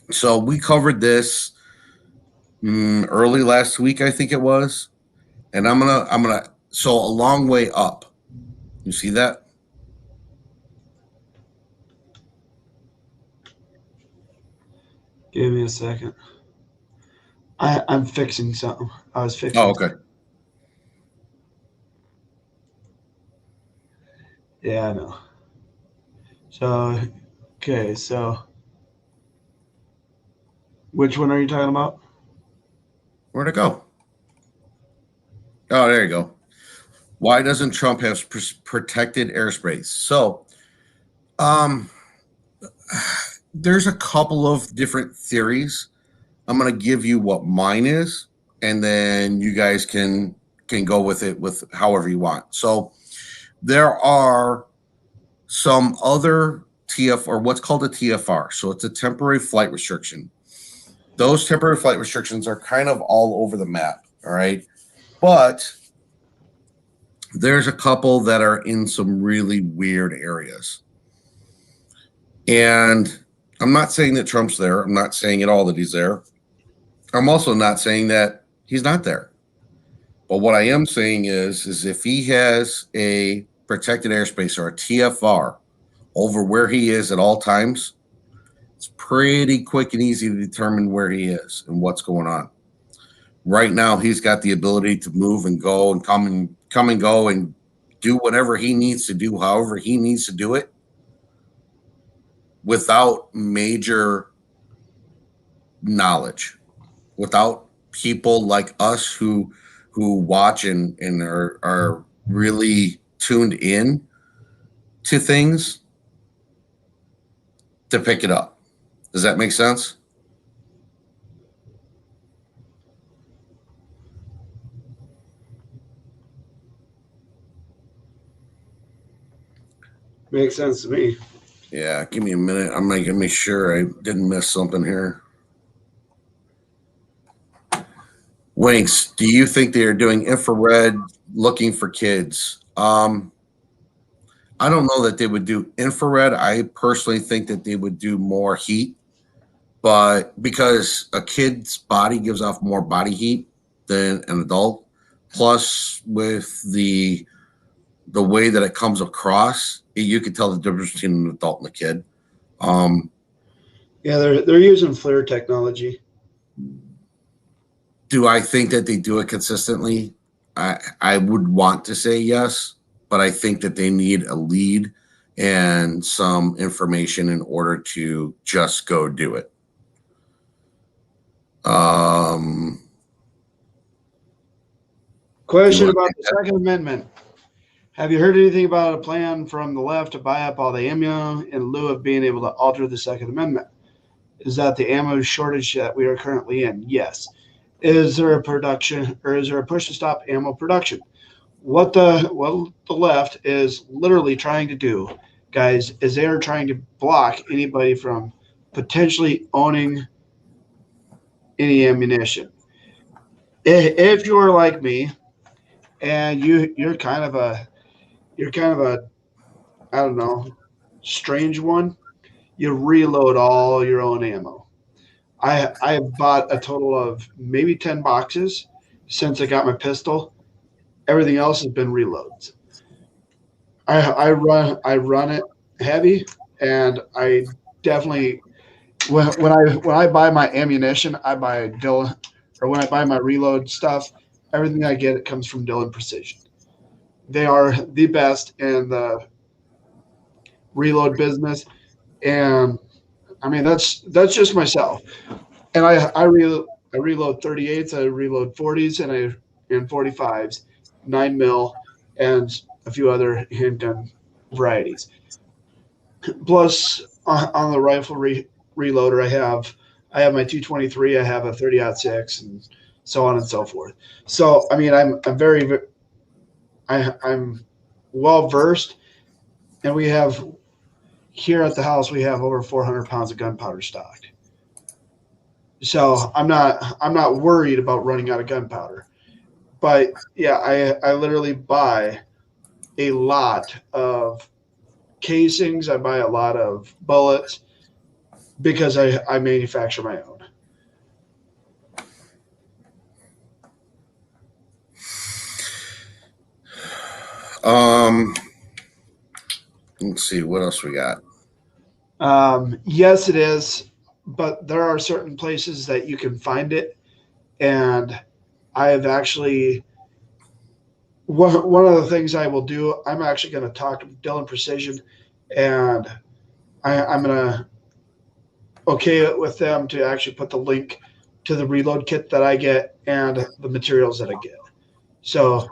So we covered this early last week, I think it was, and I'm gonna. So a long way up. You see that? Give me a second. I'm fixing something. I was fixing. Oh, okay. Yeah, I know. So, okay, so which one are you talking about? Where'd it go? Oh, there you go. Why doesn't Trump have protected airspace? So, there's a couple of different theories. I'm going to give you what mine is, and then you guys can go with it with however you want. So, there are some other or what's called a TFR. So it's a temporary flight restriction. Those temporary flight restrictions are kind of all over the map. All right. But there's a couple that are in some really weird areas. And I'm not saying that Trump's there. I'm not saying at all that he's there. I'm also not saying that he's not there. But what I am saying is if he has a protected airspace or a TFR over where he is at all times, it's pretty quick and easy to determine where he is and what's going on. Right now, he's got the ability to move and go and come and go and do whatever he needs to do, however he needs to do it, without major knowledge, without people like us who watch and are really tuned in to things to pick it up. Does that make sense? Makes sense to me. Yeah, give me a minute. I'm making me sure I didn't miss something here. Winks, do you think they are doing infrared looking for kids? I don't know that they would do infrared. I personally think that they would do more heat, but because a kid's body gives off more body heat than an adult, plus with the way that it comes across, you can tell the difference between an adult and a kid. Yeah, they're using FLIR technology. Do I think that they do it consistently? I would want to say yes, but I think that they need a lead and some information in order to just go do it. Question about the Second Amendment. Have you heard anything about a plan from the left to buy up all the ammo in lieu of being able to alter the Second Amendment? Is that the ammo shortage that we are currently in? Yes. Is there a production or is there a push to stop ammo production? What the left is literally trying to do, guys, is they are trying to block anybody from potentially owning any ammunition. If you're like me and you're kind of a I don't know, strange one, you reload all your own ammo. I have bought a total of maybe 10 boxes since I got my pistol. Everything else has been reloads. I run it heavy, and I definitely when I buy my ammunition, I buy Dillon, or when I buy my reload stuff, everything I get it comes from Dillon Precision. They are the best in the reload business, and I mean that's just myself. And I reload 38s, I reload 40s, and 45s, 9 mil, and a few other handgun varieties. Plus, on the rifle reloader, I have my 223, I have a 30-06, and so on and so forth. So I mean, I'm well versed, and we have here at the house we have over 400 pounds of gunpowder stocked. So I'm not worried about running out of gunpowder. But yeah, I literally buy a lot of casings. I buy a lot of bullets because I manufacture my own. Let's see what else we got. Yes, it is, but there are certain places that you can find it, and I have actually one of the things I will do. I'm actually going to talk to Dillon Precision, and I'm going to okay it with them to actually put the link to the reload kit that I get and the materials that I get. So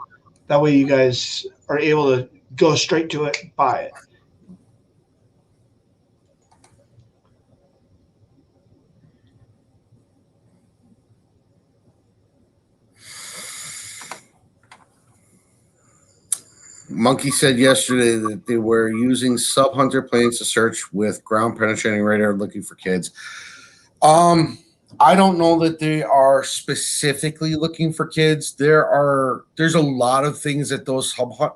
that way you guys are able to go straight to it, buy it. Monkey said yesterday that they were using sub hunter planes to search with ground penetrating radar looking for kids. I don't know that they are specifically looking for kids. There's a lot of things that those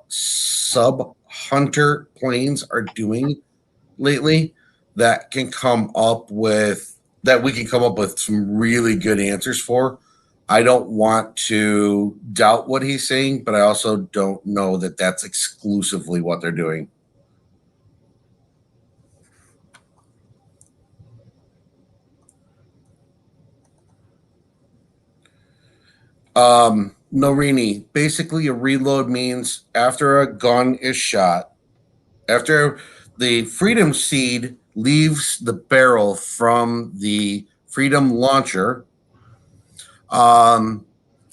sub hunter planes are doing lately that can come up with that we can come up with some really good answers for. I don't want to doubt what he's saying, but I also don't know that that's exclusively what they're doing. Norini, basically a reload means after a gun is shot, after the Freedom seed leaves the barrel from the Freedom launcher,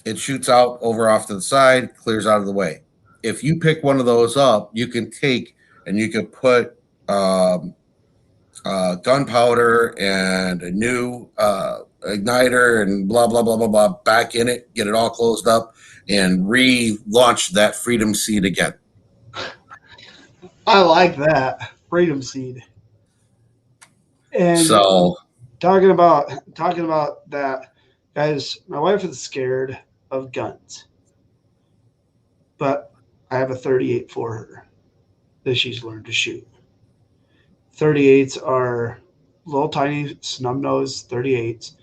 it shoots out over off to the side, clears out of the way. If you pick one of those up, you can take and you can put gunpowder and a new igniter and blah, blah, blah, blah, blah back in it, get it all closed up, and relaunch that Freedom Seed again. I like that. Freedom Seed. And so talking about that, guys, my wife is scared of guns. But I have a 38 for her that she's learned to shoot. 38s are little tiny snub nose 38s.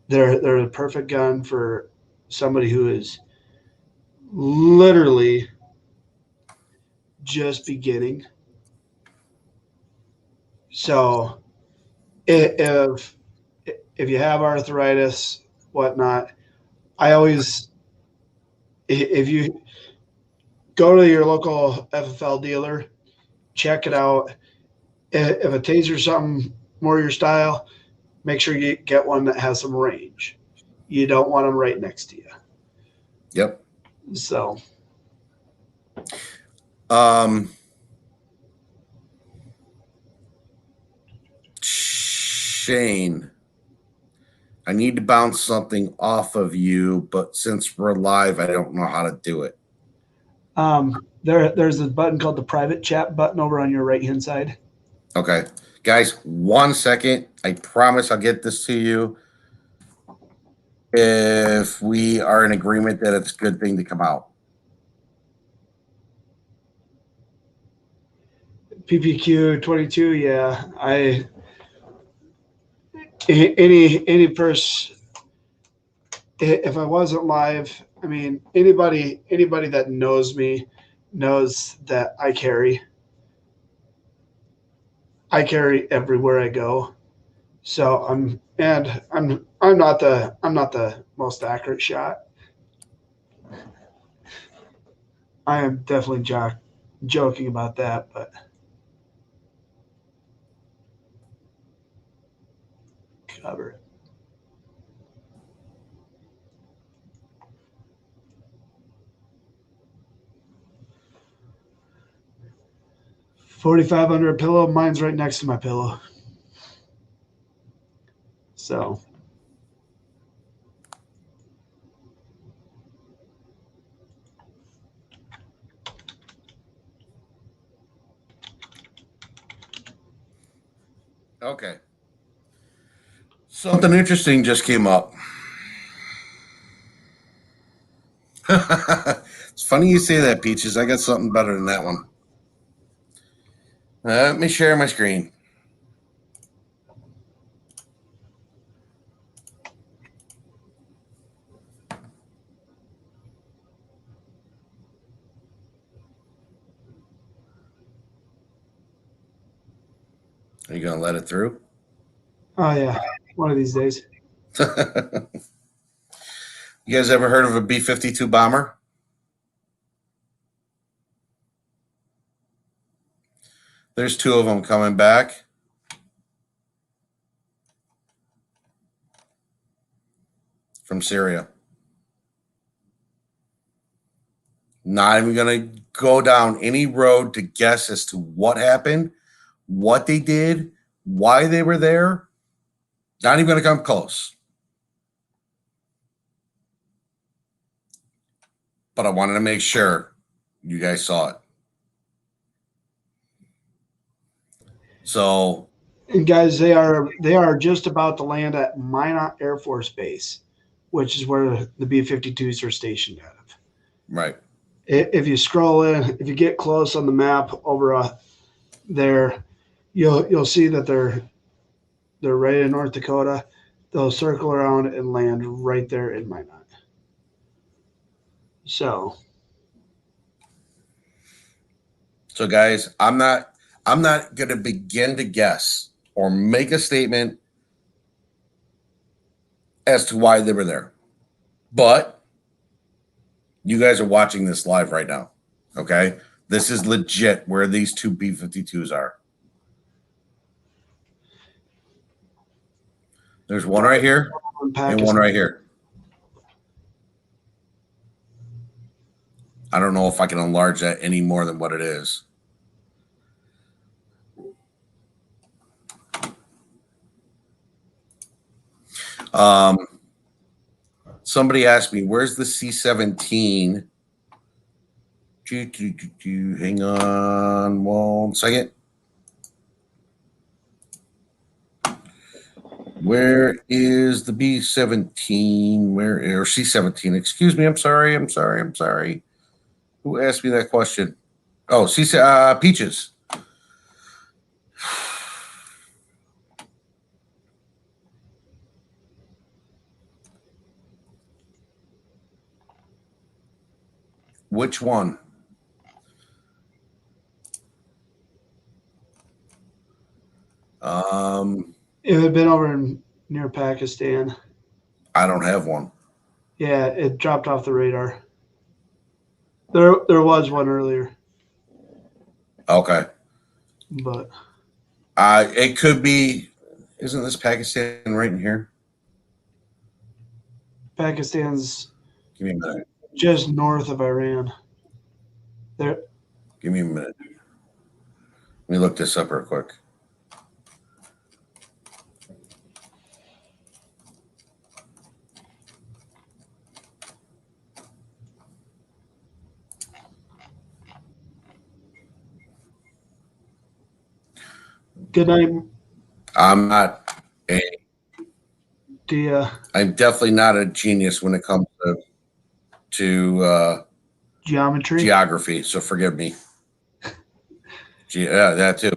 They're the perfect gun for somebody who is literally just beginning. So if you have arthritis, whatnot, I always, if you go to your local FFL dealer, check it out. If a taser something more your style, make sure you get one that has some range. You don't want them right next to you. Yep. So, Shane, I need to bounce something off of you, but since we're live, I don't know how to do it. there's a button called the private chat button over on your right hand side. Okay, guys, 1 second. I promise I'll get this to you if we are in agreement that it's a good thing to come out. PPQ 22, yeah. Any person, if I wasn't live, I mean anybody that knows me knows that I carry everywhere I go. So I'm not the most accurate shot. I am definitely joking about that, but cover it. $4,500 under a pillow. Mine's right next to my pillow. So Okay. Something interesting just came up. It's funny you say that, Peaches. I got something better than that one. Let me share my screen. Are you going to let it through? oh yeah, one of these days. You guys ever heard of a B-52 bomber? There's 2 of them coming back. From Syria. Not even going to go down any road to guess as to what happened, what they did, why they were there. Not even going to come close. But I wanted to make sure you guys saw it. So, and guys, they are just about to land at Minot Air Force Base, which is where the B-52s are stationed out of. right. If you scroll in, if you get close on the map over there, you'll see that they're right in North Dakota. They'll circle around and land right there in Minot. So guys, I'm not going to begin to guess or make a statement as to why they were there. But you guys are watching this live right now. Okay? This is legit where these 2 B-52s are. There's one right here and one right here. I don't know if I can enlarge that any more than what it is. Somebody asked me, where's the C-17? Hang on 1 second. Where is the B-17? Or C-17? Excuse me. I'm sorry. Who asked me that question? Oh, Peaches. Which one? It had been over near Pakistan. I don't have one. Yeah, it dropped off the radar. There was one earlier. Okay. But it could be. Isn't this Pakistan right in here? Pakistan's Give me a minute. Just north of Iran. There. Give me a minute. Let me look this up real quick. Good night. I'm not I'm definitely not a genius when it comes to geography, so forgive me. Yeah, that too.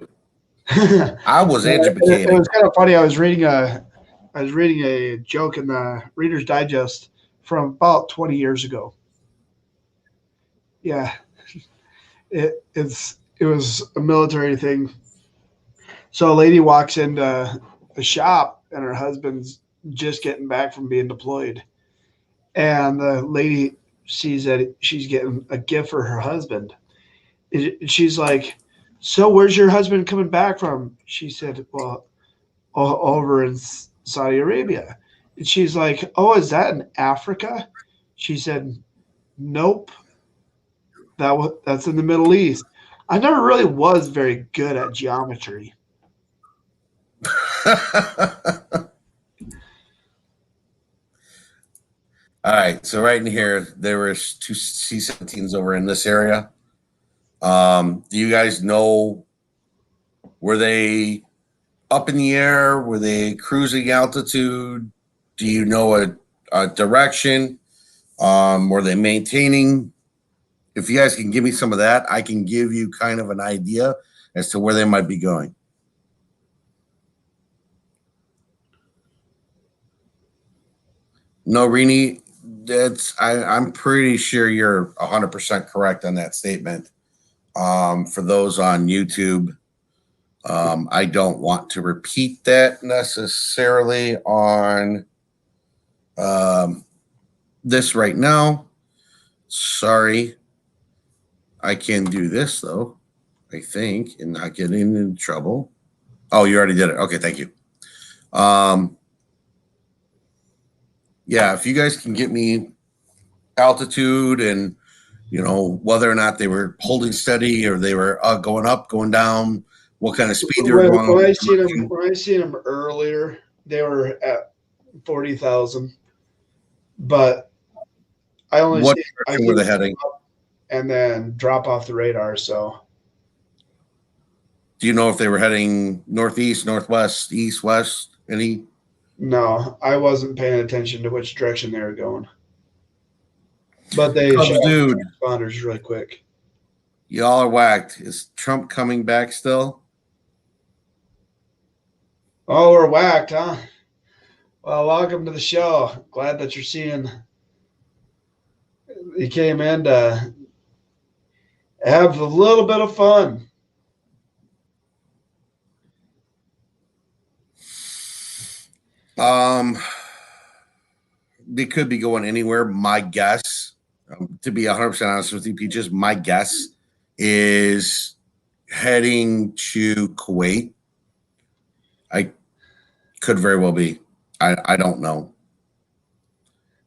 I was educated. It was kind of funny. I was reading a joke in the Reader's Digest from about 20 years ago. Yeah, it was a military thing. So a lady walks into a shop and her husband's just getting back from being deployed, and the lady sees that she's getting a gift for her husband. She's like, "So where's your husband coming back from?" She said, "Well, over in Saudi Arabia." And she's like, "Oh, is that in Africa?" She said, "Nope, that's in the Middle East." I never really was very good at geometry. All right, so right in here, there were two C-17s over in this area. Do you guys know, were they up in the air? Were they cruising altitude? Do you know a direction? Were they maintaining? If you guys can give me some of that, I can give you kind of an idea as to where they might be going. No, Rini, I'm pretty sure you're 100% correct on that statement. For those on YouTube, I don't want to repeat that necessarily on this right now. Sorry. I can do this though, I think, and not get into trouble. Oh, you already did it. Okay, thank you. Yeah, if you guys can get me altitude and, you know, whether or not they were holding steady or they were going up, going down, what kind of speed they were going. When I seen them earlier, they were at 40,000, but I only what direction were they heading? And then drop off the radar. So, do you know if they were heading northeast, northwest, east, west? Any? No, I wasn't paying attention to which direction they were going. But they shot responders really quick. Y'all are whacked. Is Trump coming back still? Oh, we're whacked, huh? Well, welcome to the show. Glad that you're seeing. You came in to have a little bit of fun. They could be going anywhere. My guess, to be 100% honest with you, Peaches, my guess is heading to Kuwait. I could very well be. I don't know.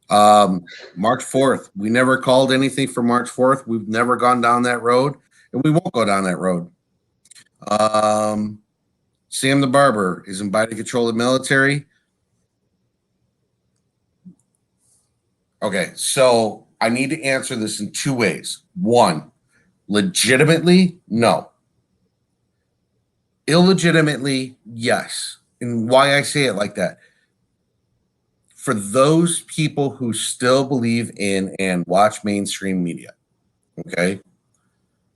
March 4th. We never called anything for March 4th. We've never gone down that road, and we won't go down that road. Sam the Barber is invited to control the military. Okay, so I need to answer this in two ways. One, legitimately, no. Illegitimately, yes. And why I say it like that. For those people who still believe in and watch mainstream media, okay,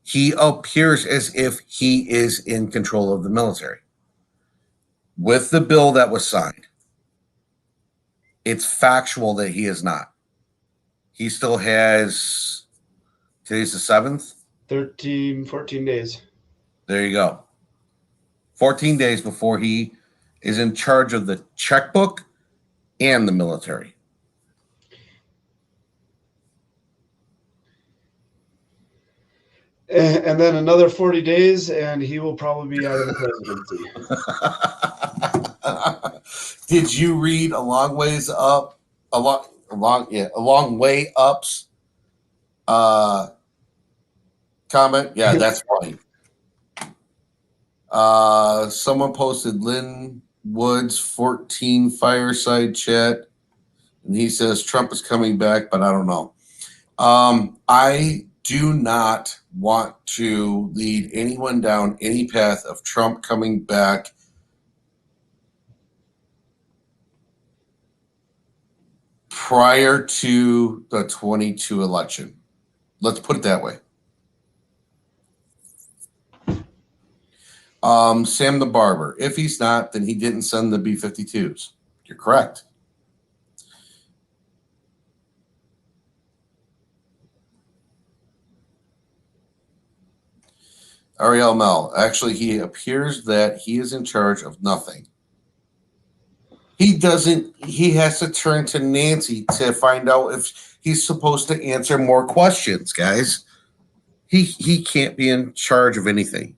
he appears as if he is in control of the military. With the bill that was signed, it's factual that he is not. He still has, today's the 7th? 13, 14 days. There you go. 14 days before he is in charge of the checkbook and the military. And then another 40 days, and he will probably be out of the presidency. Did you read A Long Ways Up? A Long Way Up's comment? Yeah, that's funny. Someone posted Lynn Wood's 14 fireside chat, and he says Trump is coming back, but I don't know. I do not want to lead anyone down any path of Trump coming back prior to the 22 election. Let's put it that way. Sam the Barber, if he's not, then he didn't send the B-52s. You're correct. Ariel Mel, actually, he appears that he is in charge of nothing. He has to turn to Nancy to find out if he's supposed to answer more questions, guys. He can't be in charge of anything.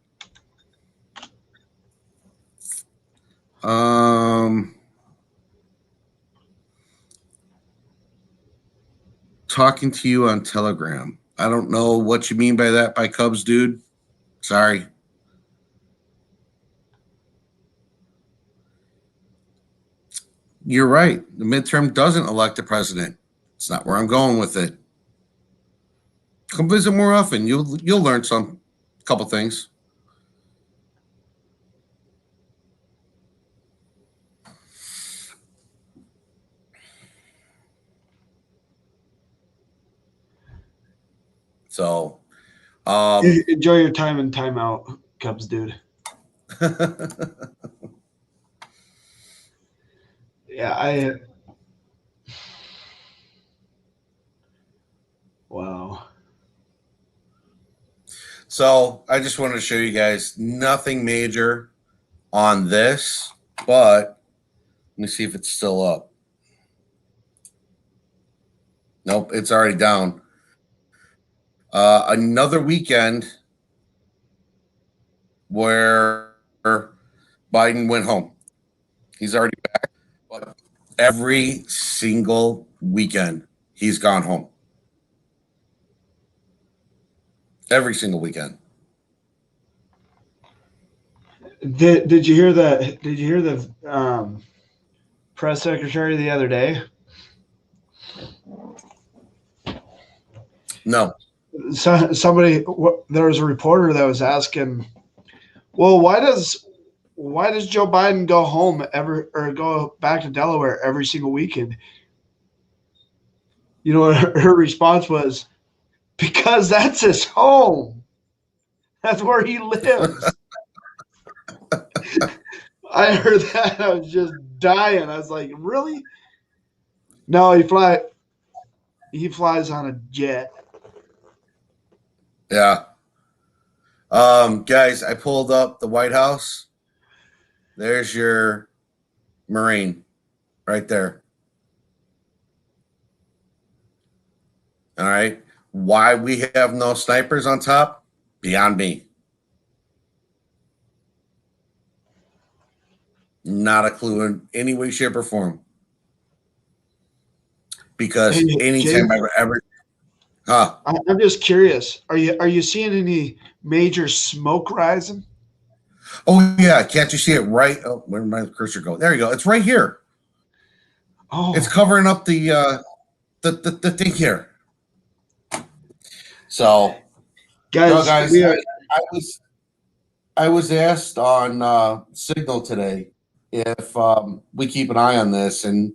Talking to you on Telegram. I don't know what you mean by that, by Cubs, dude. Sorry. You're right. The midterm doesn't elect a president. It's not where I'm going with it. Come visit more often. You'll learn a couple things. So, enjoy your time in timeout, Cubs dude. Yeah, wow. So I just wanted to show you guys nothing major on this, but let me see if it's still up. Nope, it's already down. Another weekend where Biden went home. He's already back, but every single weekend he's gone home. Every single weekend. Did you hear that? Did you hear the press secretary the other day? No. So, there was a reporter that was asking, well, why does Joe Biden go home or go back to Delaware every single weekend? You know, her response was, because that's his home. That's where he lives. I heard that. I was just dying. I was like, really? No, he flies on a jet. Yeah. Guys, I pulled up the White House. There's your Marine right there. All right. Why we have no snipers on top? Beyond me. Not a clue in any way, shape, or form. Because anytime I've ever I'm just curious. Are you seeing any major smoke rising? Oh yeah, can't you see it right? Oh, where did my cursor go? There you go. It's right here. Oh, It's covering up the the thing here. So, guys, no, guys, we are. I was asked on Signal today if we keep an eye on this, and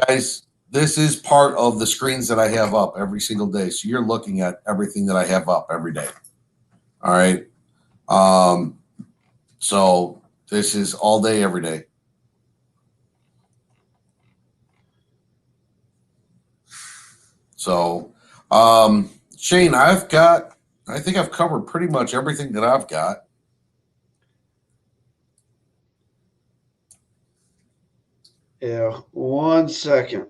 guys, this is part of the screens that I have up every single day. So you're looking at everything that I have up every day. All right. So this is all day, every day. So, Shane, I think I've covered pretty much everything that I've got. Yeah, 1 second.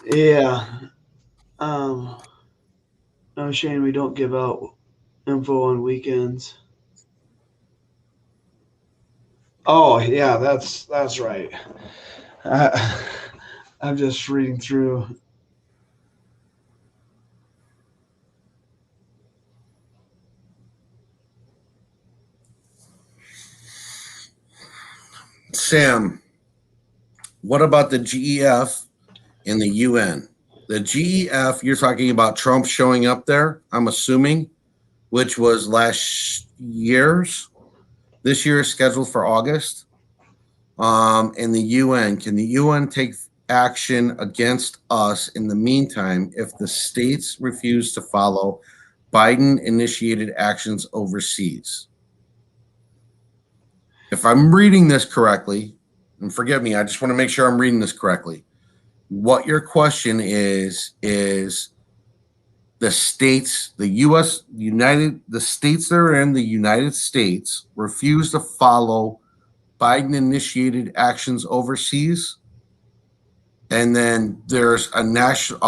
Yeah. No, Shane, we don't give out info on weekends. Oh, yeah, that's right. I'm just reading through. Sam, what about the GEF and the UN? The GEF, you're talking about Trump showing up there, I'm assuming, which was last year's. This year is scheduled for August. And the UN, can the UN take action against us in the meantime if the states refuse to follow Biden-initiated actions overseas? If I'm reading this correctly, and forgive me, I just want to make sure I'm reading this correctly. What your question is the states, the states that are in the United States refuse to follow Biden-initiated actions overseas, and then there's a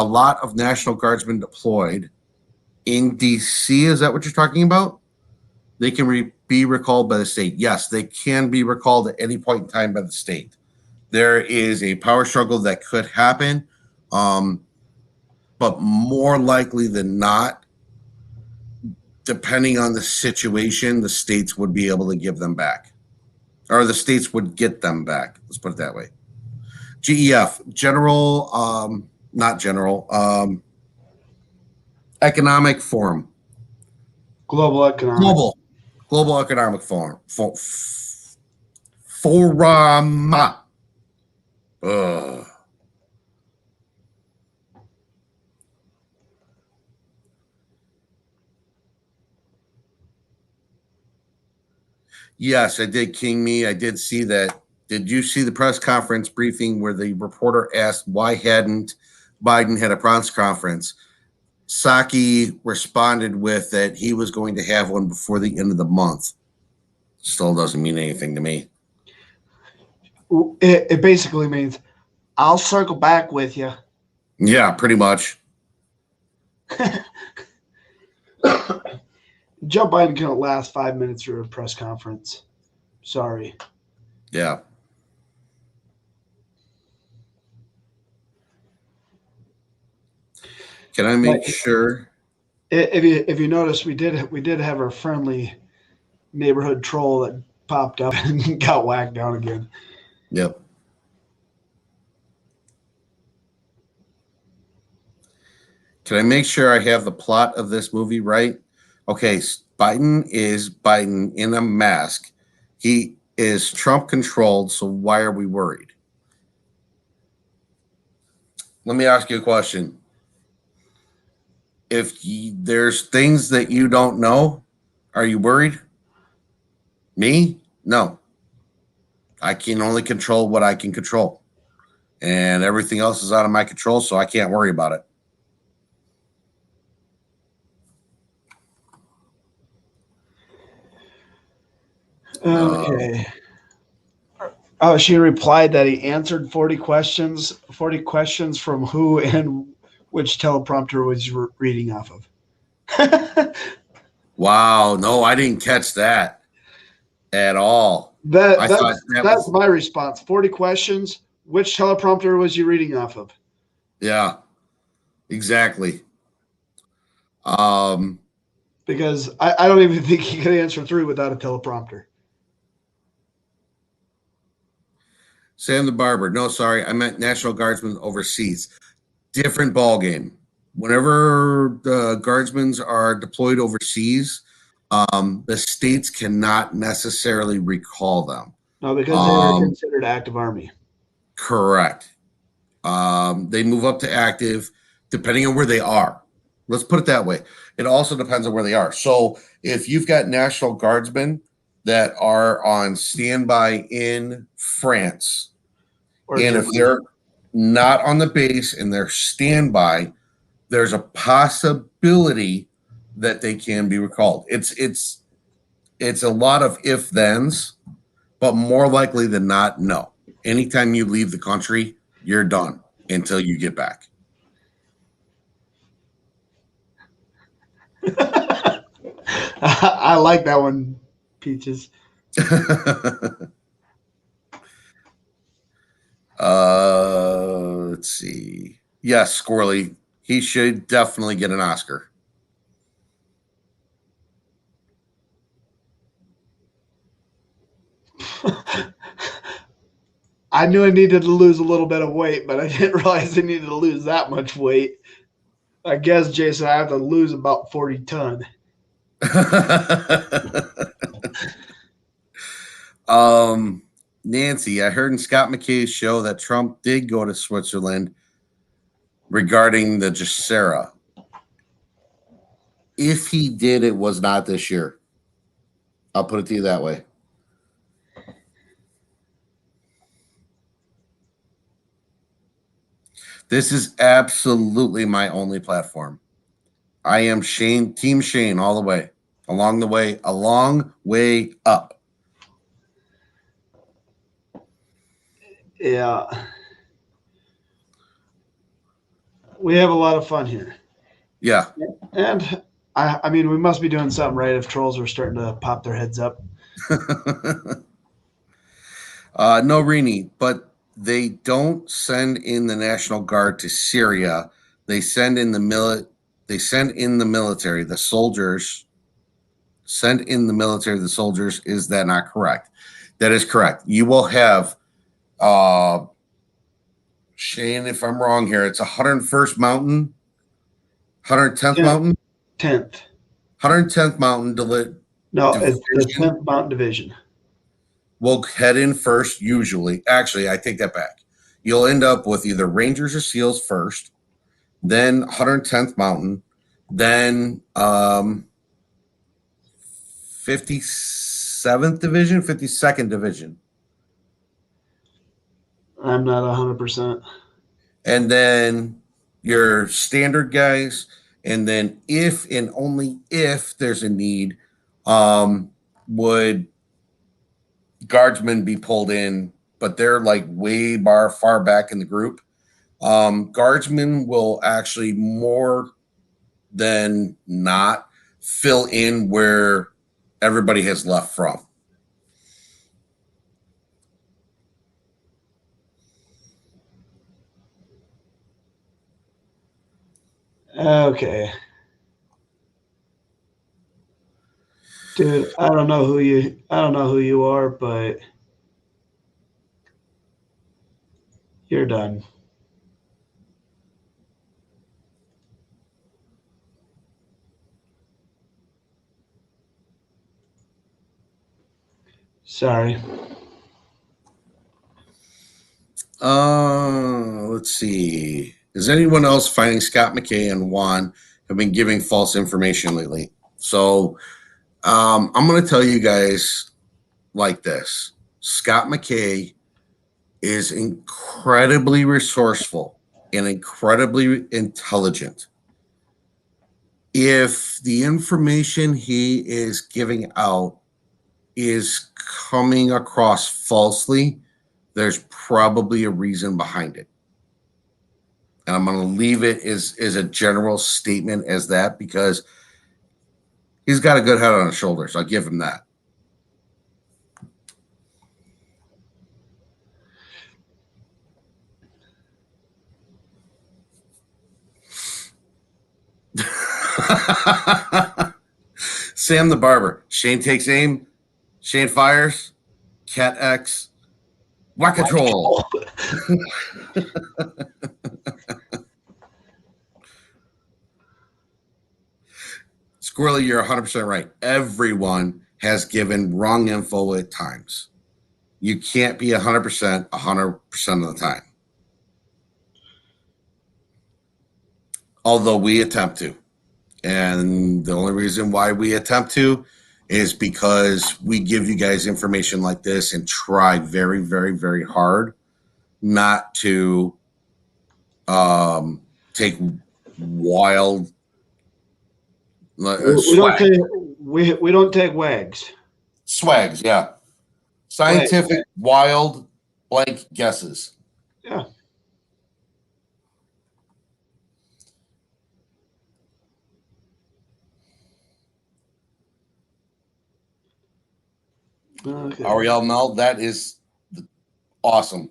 lot of National Guardsmen deployed in DC. Is that what you're talking about? They can be recalled by the state. Yes, they can be recalled at any point in time by the state. There is a power struggle that could happen, but more likely than not, depending on the situation, the states would be able to give them back, or the states would get them back. Let's put it that way. GEF, Economic Forum. Global Economic. Global Economic Forum. Yes, I did, King Me. I did see that. Did you see the press conference briefing where the reporter asked why hadn't Biden had a press conference? Psaki responded with that he was going to have one before the end of the month. Still doesn't mean anything to me. It basically means I'll circle back with you. Yeah, pretty much. Joe Biden couldn't last 5 minutes through a press conference. Sorry. Yeah. Can I make sure? If you notice, we did have our friendly neighborhood troll that popped up and got whacked down again. Yep. Can I make sure I have the plot of this movie right? Okay, Biden is Biden in a mask. He is Trump controlled, so why are we worried? Let me ask you a question. If there's things that you don't know, are you worried? Me? No. I can only control what I can control. And everything else is out of my control, so I can't worry about it. Okay. She replied that he answered 40 questions from who and which teleprompter was reading off of. Wow. No, I didn't catch that at all. I thought That's my response. 40 questions. Which teleprompter was you reading off of? Yeah, exactly. Because I don't even think he could answer 3 without a teleprompter. Sam the Barber. No, sorry, I meant National Guardsmen overseas. Different ball game. Whenever the guardsmen are deployed overseas, the states cannot necessarily recall them. No, because they were considered active army. Correct. They move up to active depending on where they are. Let's put it that way. It also depends on where they are. So if you've got National Guardsmen that are on standby in France, Or and Germany. if they're not on the base and they're standby, there's a possibility that they can be recalled. It's a lot of if thens, but more likely than not, no. Anytime you leave the country, you're done until you get back. I like that one, Peaches. Let's see. Yes, Squirrely. He should definitely get an Oscar. I knew I needed to lose a little bit of weight, but I didn't realize I needed to lose that much weight. I guess, Jason, I have to lose about 40 ton. Nancy, I heard in Scott McKay's show that Trump did go to Switzerland regarding the Gessera. If he did, it was not this year. I'll put it to you that way. This is absolutely my only platform. I am Shane, Team Shane, all the way, along the way, a long way up. Yeah. We have a lot of fun here. Yeah. And I mean, we must be doing something right if trolls are starting to pop their heads up. No, Rini, but they don't send in the National Guard to Syria. They send in the military. The soldiers send in the military. The soldiers. Is that not correct? That is correct. You will have, Shane, if I'm wrong here, it's 101st Mountain, 110th Mountain, 10th. 110th Mountain. No, it's the 10th Mountain Division. Will head in first usually. Actually, I take that back. You'll end up with either Rangers or SEALs first, then 110th Mountain, then 57th Division, 52nd Division. I'm not 100%. And then your standard guys, and then if and only if there's a need, would guardsmen be pulled in, but they're like way far back in the group. Guardsmen will actually more than not fill in where everybody has left from. Okay. Dude, I don't know who you are, but you're done. Sorry. Let's see. Is anyone else finding Scott McKay and Juan have been giving false information lately? So I'm going to tell you guys like this. Scott McKay is incredibly resourceful and incredibly intelligent. If the information he is giving out is coming across falsely, there's probably a reason behind it. And I'm going to leave it as a general statement as that, because he's got a good head on his shoulders. I'll give him that. Sam the Barber. Shane takes aim. Shane fires. Cat X. Whack-a-troll. Squirrely, you're 100% right. Everyone has given wrong info at times. You can't be 100% of the time. Although we attempt to. And the only reason why we attempt to is because we give you guys information like this and try very, very, very hard not to take wild We don't take we don't take wags. Swags, yeah. Scientific, wild, blank guesses. Yeah. Okay. Ariel Mel, that is awesome.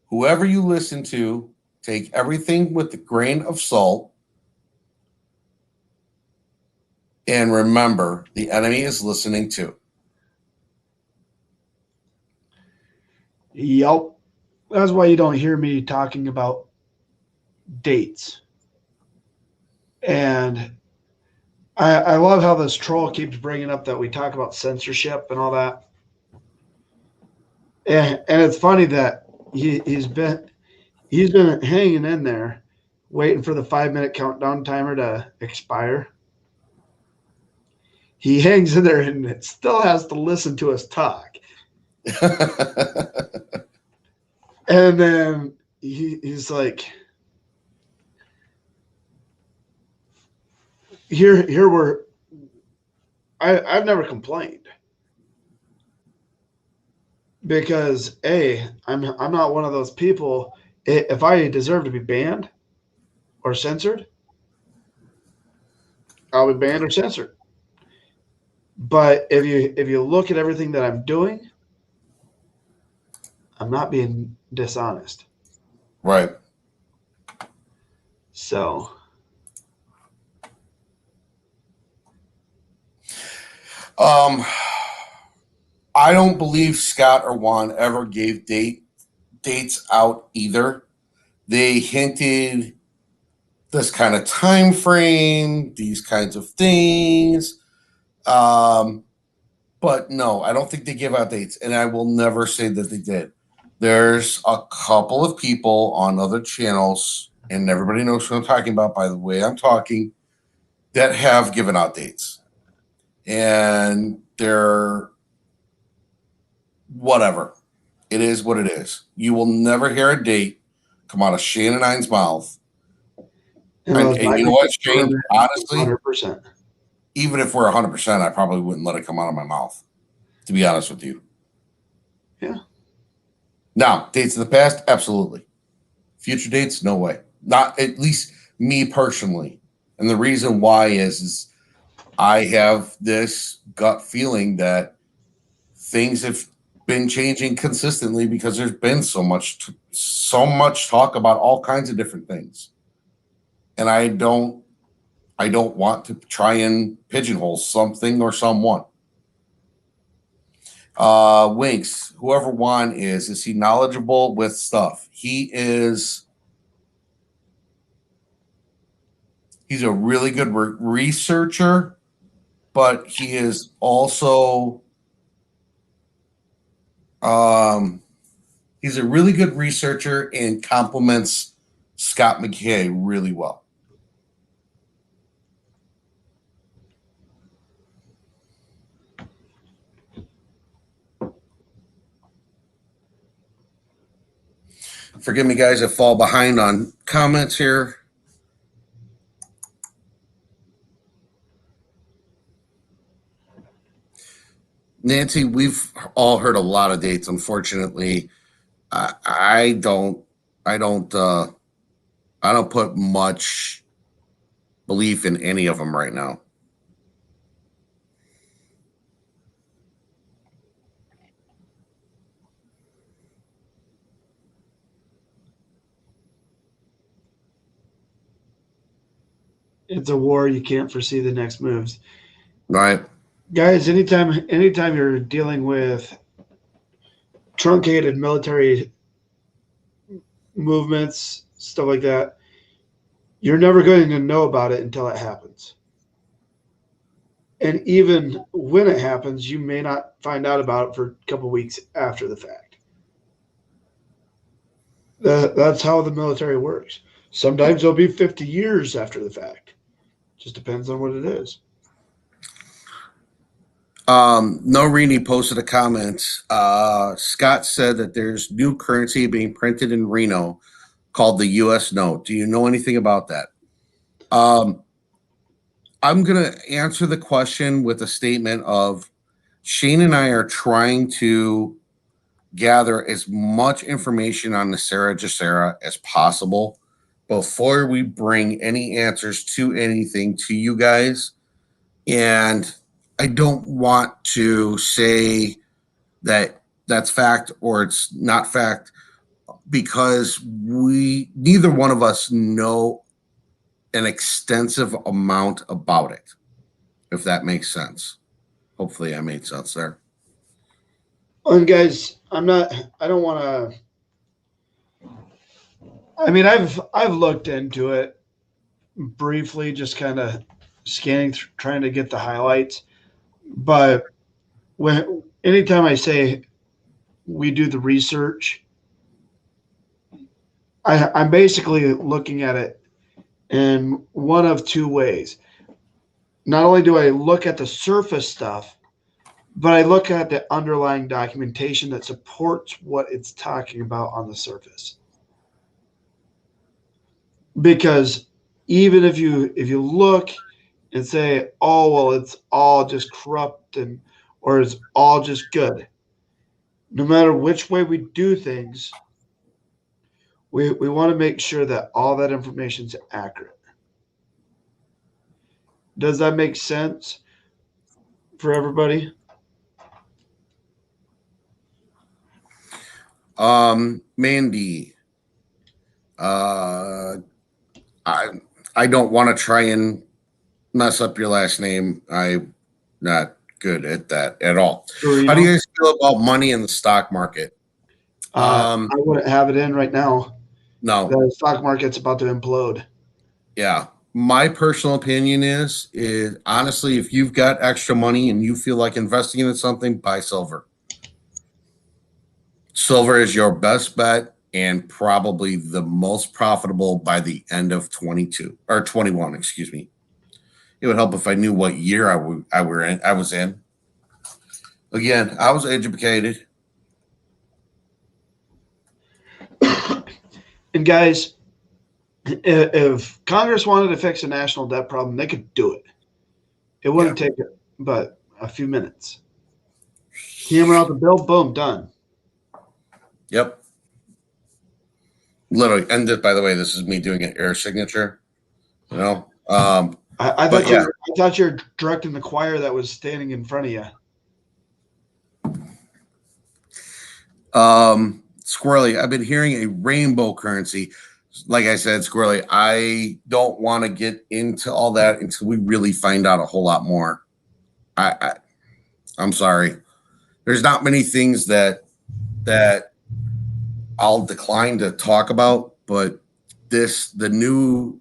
Whoever you listen to, take everything with a grain of salt. And remember, the enemy is listening too. Yep. That's why you don't hear me talking about dates. And I love how this troll keeps bringing up that we talk about censorship and all that. And it's funny that he's been hanging in there, waiting for the 5-minute countdown timer to expire. He hangs in there and it still has to listen to us talk. And then he's like, here we're I've never complained. Because I'm not one of those people. If I deserve to be banned or censored, I'll be banned or censored. But if you look at everything that I'm doing, I'm not being dishonest. Right. So I don't believe Scott or Juan ever gave dates out either. They hinted this kind of time frame, these kinds of things. But no, I don't think they give out dates, and I will never say that they did. There's a couple of people on other channels, and everybody knows what I'm talking about by the way I'm talking, that have given out dates. And they're whatever. It is what it is. You will never hear a date come out of Shane and I's mouth. And you know what, Shane? Honestly, 100%. Even if we're 100%, I probably wouldn't let it come out of my mouth, to be honest with you. Yeah. Now, dates in the past, absolutely. Future dates, no way. Not at least me personally. And the reason why is I have this gut feeling that things have been changing consistently because there's been so much talk about all kinds of different things. And I don't want to try and pigeonhole something or someone. Winks, whoever Juan is he knowledgeable with stuff? He's a really good researcher, but he is also he's a really good researcher and complements Scott McKay really well. Forgive me, guys, I fall behind on comments here. Nancy, we've all heard a lot of dates. Unfortunately, I don't put much belief in any of them right now. It's a war. You can't foresee the next moves. Right. Guys, anytime you're dealing with truncated military movements, stuff like that, you're never going to know about it until it happens. And even when it happens, you may not find out about it for a couple weeks after the fact. That's how the military works. Sometimes it'll be 50 years after the fact. Just depends on what it is. No Rini posted a comment. Scott said that there's new currency being printed in Reno called the US note. Do you know anything about that? I'm going to answer the question with a statement of Shane and I are trying to gather as much information on NESARA GESARA as possible before we bring any answers to anything to you guys. And I don't want to say that that's fact or it's not fact because neither one of us know an extensive amount about it, if that makes sense. Hopefully I made sense there. And guys, I don't want to, I've looked into it briefly, just kind of scanning, trying to get the highlights. But anytime I say we do the research, I'm basically looking at it in one of two ways. Not only do I look at the surface stuff, but I look at the underlying documentation that supports what it's talking about on the surface. Because even if you look and say, oh, well, it's all just corrupt or it's all just good, no matter which way we do things, we want to make sure that all that information is accurate. Does that make sense for everybody? Mandy, I don't want to try and mess up your last name. I'm not good at that at all. How do you guys feel about money in the stock market? I wouldn't have it in right now. No. The stock market's about to implode. Yeah. My personal opinion is honestly, if you've got extra money and you feel like investing in something, buy silver. Silver is your best bet and probably the most profitable by the end of 22 or 21, excuse me. It would help if I knew what year I was in. Again, I was educated. And guys, if Congress wanted to fix a national debt problem, they could do it. It wouldn't take it but a few minutes. Hammer out the bill, boom, done. Yep. Literally. And this, by the way, this is me doing an air signature. You know? I thought you were directing the choir that was standing in front of you. Squirrely, I've been hearing a rainbow currency. Like I said, Squirrely, I don't want to get into all that until we really find out a whole lot more. I'm sorry. There's not many things that I'll decline to talk about, but this new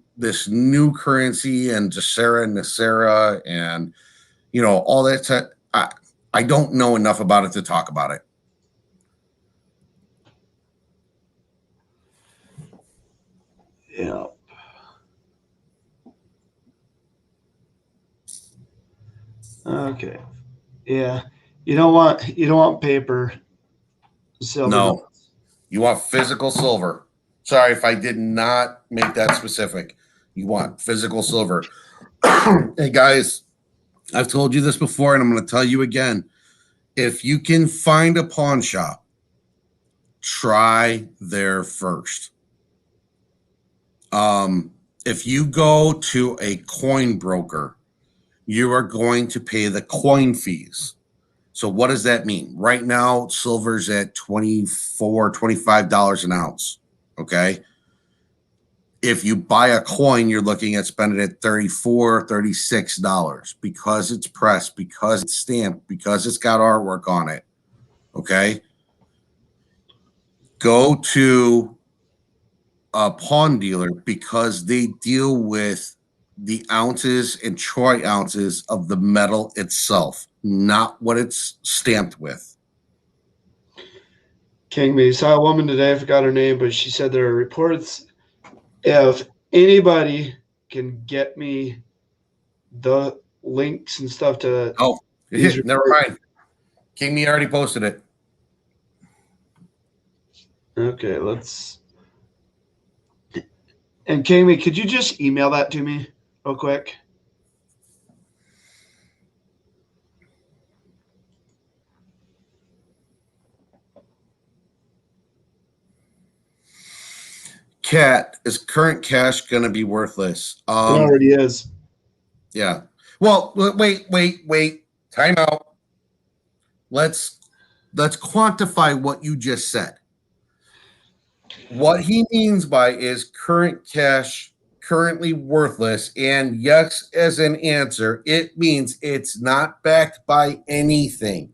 currency and GESARA and NESARA and all that. I don't know enough about it to talk about it. Yeah. Okay. Yeah. You don't want paper. Silver. No. You want physical silver. Sorry if I did not make that specific. You want physical silver. Hey guys, I've told you this before and I'm going to tell you again. If you can find a pawn shop, try there first. If you go to a coin broker, you are going to pay the coin fees. So what does that mean? Right now, silver's at $24, $25 an ounce. Okay. If you buy a coin, you're looking at spending it $34, $36 because it's pressed, because it's stamped, because it's got artwork on it. Okay. Go to a pawn dealer because they deal with the ounces and troy ounces of the metal itself, not what it's stamped with. King, we saw a woman today, I forgot her name, but she said there are reports if anybody can get me the links and stuff to Never mind. King Me already posted it. Okay, let's. And Kami, could you just email that to me real quick? Cat, is current cash going to be worthless? It already is. Yeah. Well, wait. Time out. Let's quantify what you just said. What he means by is current cash currently worthless, and yes, as an answer, it means it's not backed by anything.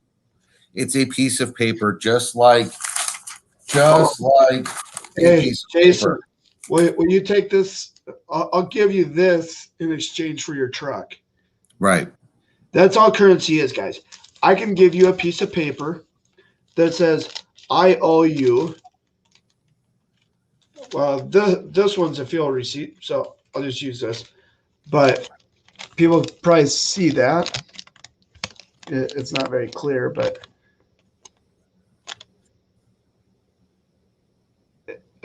It's a piece of paper, just like Hey, Jason, will you take this? I'll give you this in exchange for your truck. Right. That's all currency is, guys. I can give you a piece of paper that says, I owe you. Well, this one's a fuel receipt, so I'll just use this. But people probably see that. It's not very clear, but.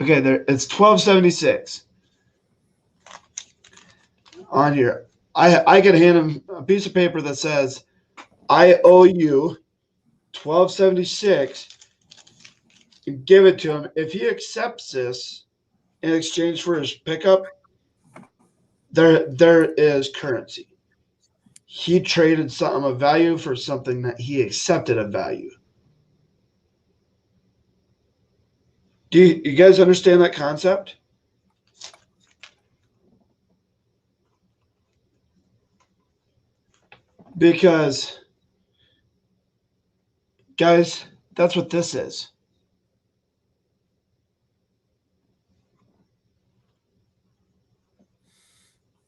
Okay, there it's 1276 on here. I could hand him a piece of paper that says, I owe you 1276 and give it to him. If he accepts this in exchange for his pickup, there is currency. He traded something of value for something that he accepted of value. Do you guys understand that concept? Because, guys, that's what this is.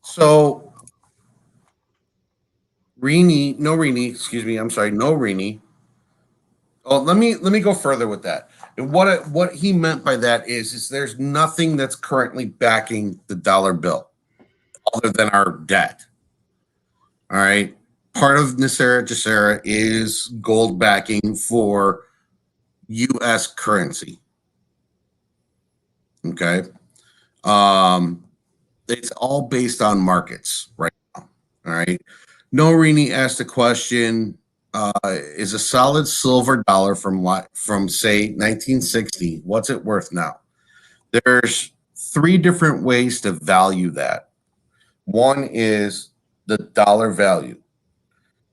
So, no Rini. Oh, let me go further with that. And what he meant by that is there's nothing that's currently backing the dollar bill other than our debt. All right. Part of NESARA GESARA is gold backing for U.S. currency. Okay. It's all based on markets right now. All right. Norini asked a question. Is a solid silver dollar from say 1960, what's it worth now? There's three different ways to value that. One is the dollar value.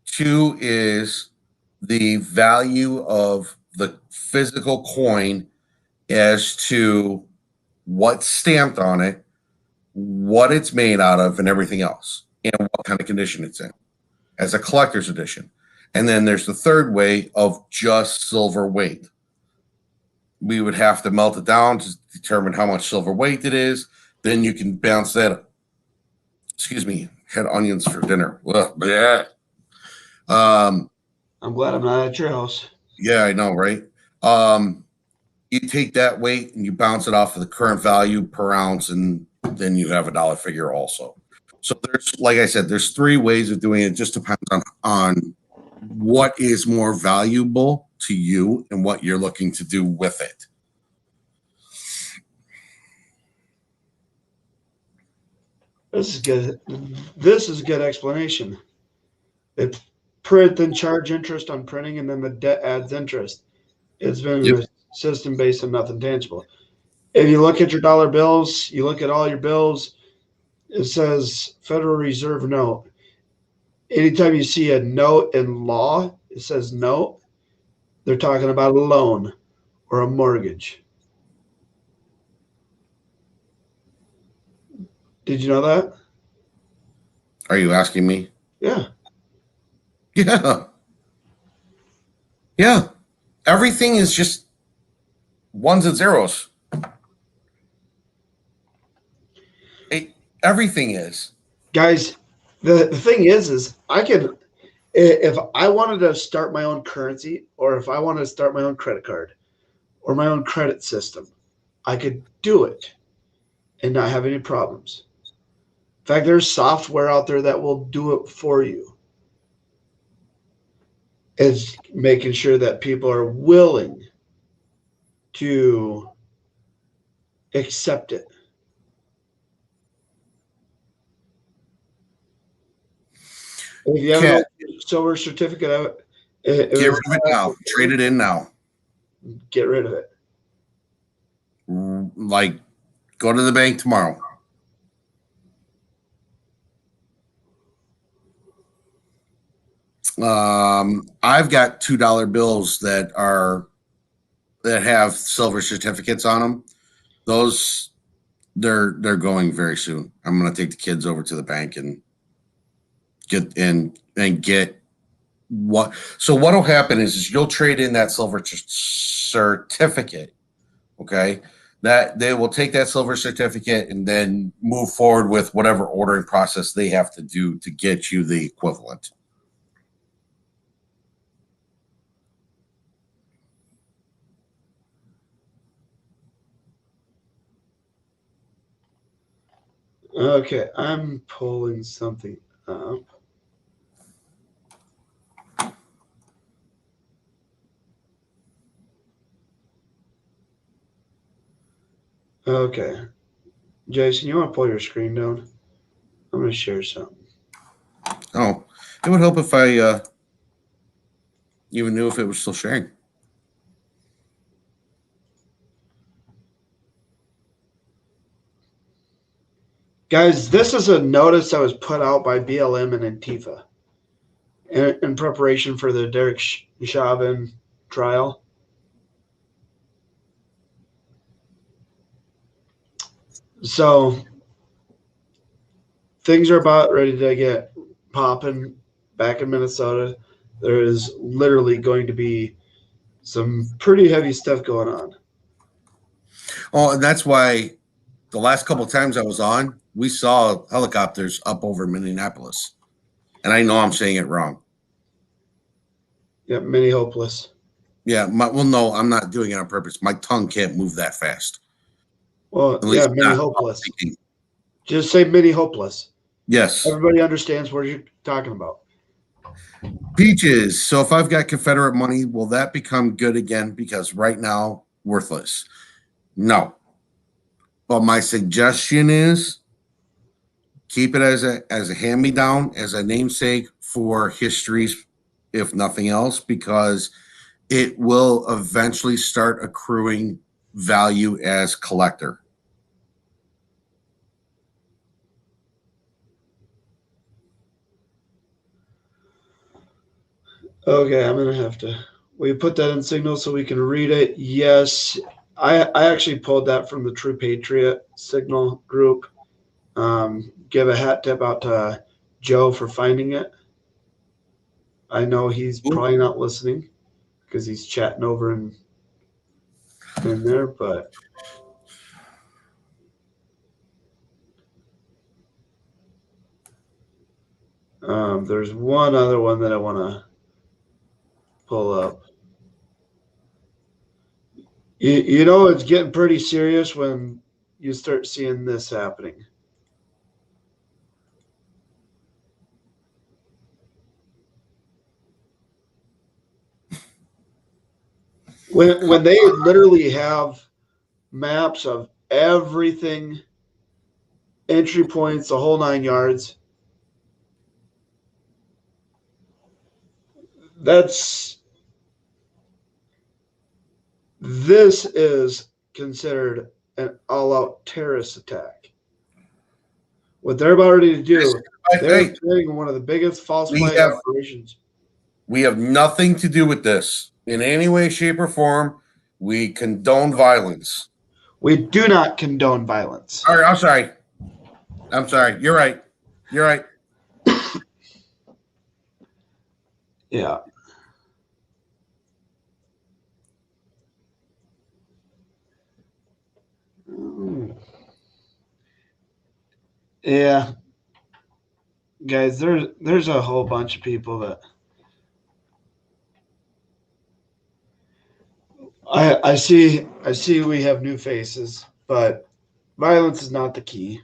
Two is the value of the physical coin as to what's stamped on it, what it's made out of, and everything else, and what kind of condition it's in as a collector's edition. And then there's the third way of just silver weight. We would have to melt it down to determine how much silver weight it is. Then you can bounce that. Excuse me, had onions for dinner. Yeah. I'm glad I'm not at your house. Yeah, I know, right? You take that weight and you bounce it off of the current value per ounce, and then you have a dollar figure also. So there's, like I said, there's three ways of doing it. It just depends on what is more valuable to you and what you're looking to do with it. This is good. This is a good explanation. They print and charge interest on printing, and then the debt adds interest. It's been a system based on nothing tangible. If you look at your dollar bills, you look at all your bills, it says Federal Reserve note. Anytime you see a note in law, it says note, they're talking about a loan or a mortgage. Did you know that? Are you asking me? Yeah. Yeah. Yeah. Everything is just ones and zeros. Everything is. Guys, the thing is I could, if I wanted to start my own currency or if I wanted to start my own credit card or my own credit system, I could do it and not have any problems. In fact, there's software out there that will do it for you. It's making sure that people are willing to accept it. If you have an Cat, old silver certificate of it, get rid of it now. Trade it in now. Get rid of it. Like, go to the bank tomorrow. I've got $2 bills that have silver certificates on them. Those they're going very soon. I'm going to take the kids over to the bank and get what. So what'll happen is you'll trade in that silver certificate. Okay. That they will take that silver certificate and then move forward with whatever ordering process they have to do to get you the equivalent. Okay, I'm pulling something up. Okay. Jason, you want to pull your screen down? I'm going to share something. Oh, it would help if I even knew if it was still sharing. Guys, this is a notice that was put out by BLM and Antifa in preparation for the Derek Chauvin trial. So things are about ready to get popping back in Minnesota. There is literally going to be some pretty heavy stuff going on. Oh, and that's why the last couple of times I was on, we saw helicopters up over Minneapolis. And I know I'm saying it wrong. Yeah, Minneapolis. Yeah, well, no, I'm not doing it on purpose. My tongue can't move that fast. Well, yeah, Minneapolis. Just say Minneapolis. Yes. Everybody understands what you're talking about. Peaches. So if I've got Confederate money, will that become good again? Because right now, worthless. No. But my suggestion is keep it as a hand-me-down, as a namesake for histories, if nothing else, because it will eventually start accruing value as collector. Okay, I'm gonna have to. We put that in Signal so we can read it. Yes, I actually pulled that from the True Patriot Signal group. Give a hat tip out to Joe for finding it. I know he's probably not listening because he's chatting over in there, but there's one other one that I want to pull up. You know, it's getting pretty serious when you start seeing this happening. When they literally have maps of everything, entry points, the whole 9 yards. This is considered an all-out terrorist attack. What they're about ready to do, they're doing one of the biggest false flag operations. We have nothing to do with this in any way, shape, or form. We condone violence. We do not condone violence. All right, I'm sorry. I'm sorry. You're right. You're right. Yeah. Yeah. Guys, there's a whole bunch of people that I see we have new faces, but violence is not the key.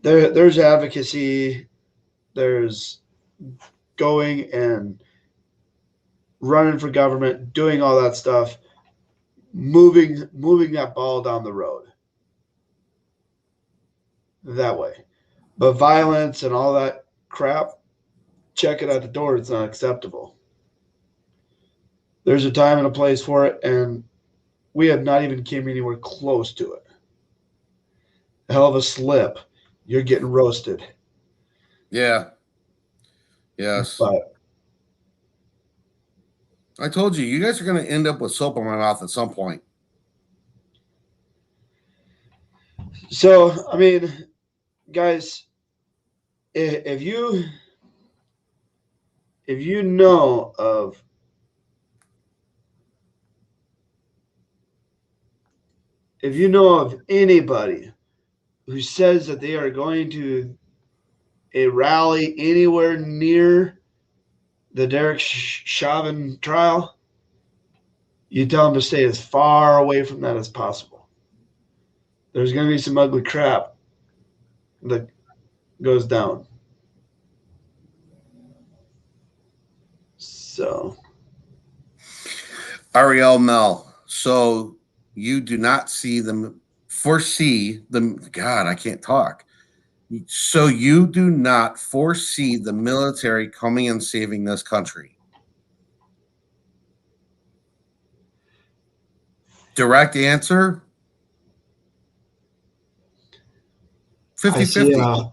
There's advocacy, there's going and running for government, doing all that stuff, moving that ball down the road that way. But violence and all that crap, check it at the door. It's not acceptable. There's a time and a place for it, and we have not even came anywhere close to it. A hell of a slip. You're getting roasted. Yeah. Yes. But I told you, you guys are going to end up with soap in my mouth at some point. so, I mean, guys, if you know of anybody who says that they are going to a rally anywhere near the Derek Chauvin trial, you tell them to stay as far away from that as possible. There's going to be some ugly crap that goes down. So, Ariel Mel. So you do not foresee them. God, I can't talk. So you do not foresee the military coming and saving this country. Direct answer 50-50.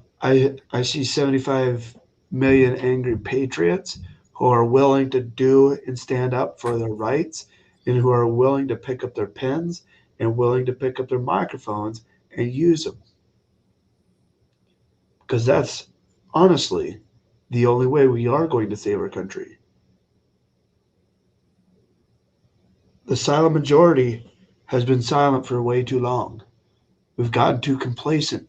I see 75 million angry patriots who are willing to do and stand up for their rights and who are willing to pick up their pens and willing to pick up their microphones and use them. Because that's honestly the only way we are going to save our country. The silent majority has been silent for way too long. We've gotten too complacent.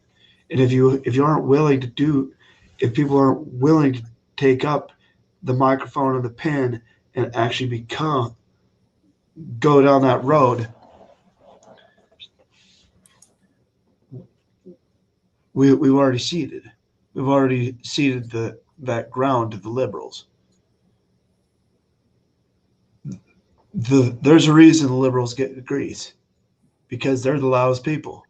And if you aren't willing to do, if people aren't willing to take up the microphone or the pen and actually go down that road, we've already ceded. We've already ceded that ground to the liberals. There's a reason the liberals get degrees because they're the loudest people.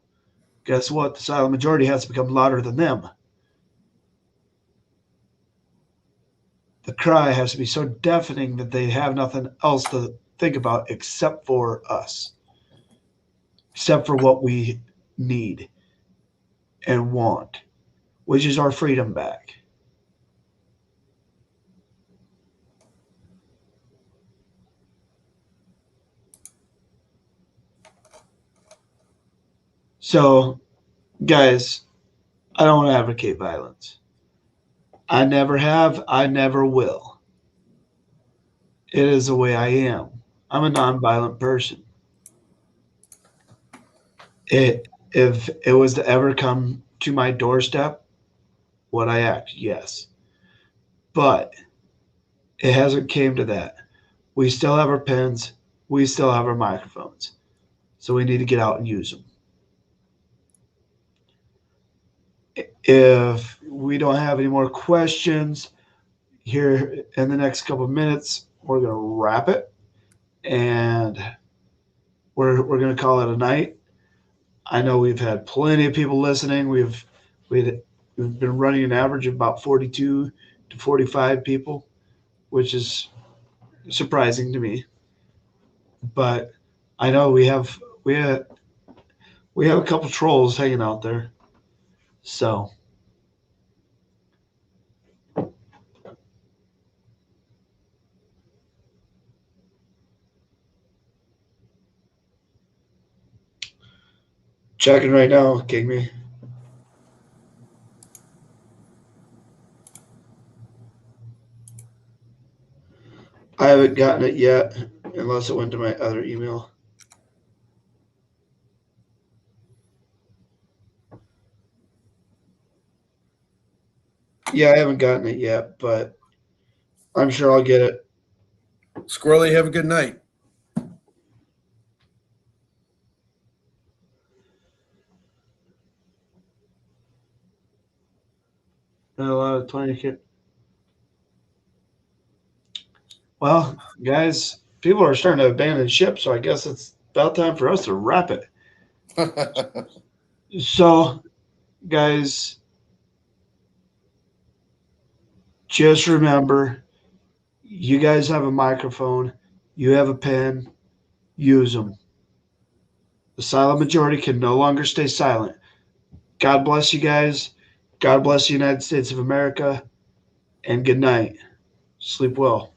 Guess what? The silent majority has to become louder than them. The cry has to be so deafening that they have nothing else to think about except for us, except for what we need and want, which is our freedom back. So, guys, I don't advocate violence. I never have, I never will. It is the way I am. I'm a nonviolent person. If it was to ever come to my doorstep, would I act? Yes. But it hasn't came to that. We still have our pens. We still have our microphones. So we need to get out and use them. If we don't have any more questions here in the next couple of minutes, we're going to wrap it and we're going to call it a night. I know we've had plenty of people listening. We've been running an average of about 42 to 45 people, which is surprising to me. But I know we have a couple trolls hanging out there. So checking right now, King me. I haven't gotten it yet, unless it went to my other email. Yeah, I haven't gotten it yet, but I'm sure I'll get it. Squirrely, have a good night. Not a lot of 20 kid. Well, guys, people are starting to abandon ship, so I guess it's about time for us to wrap it. So, guys, just remember, you guys have a microphone, you have a pen, use them. The silent majority can no longer stay silent. God bless you guys. God bless the United States of America. And good night. Sleep well.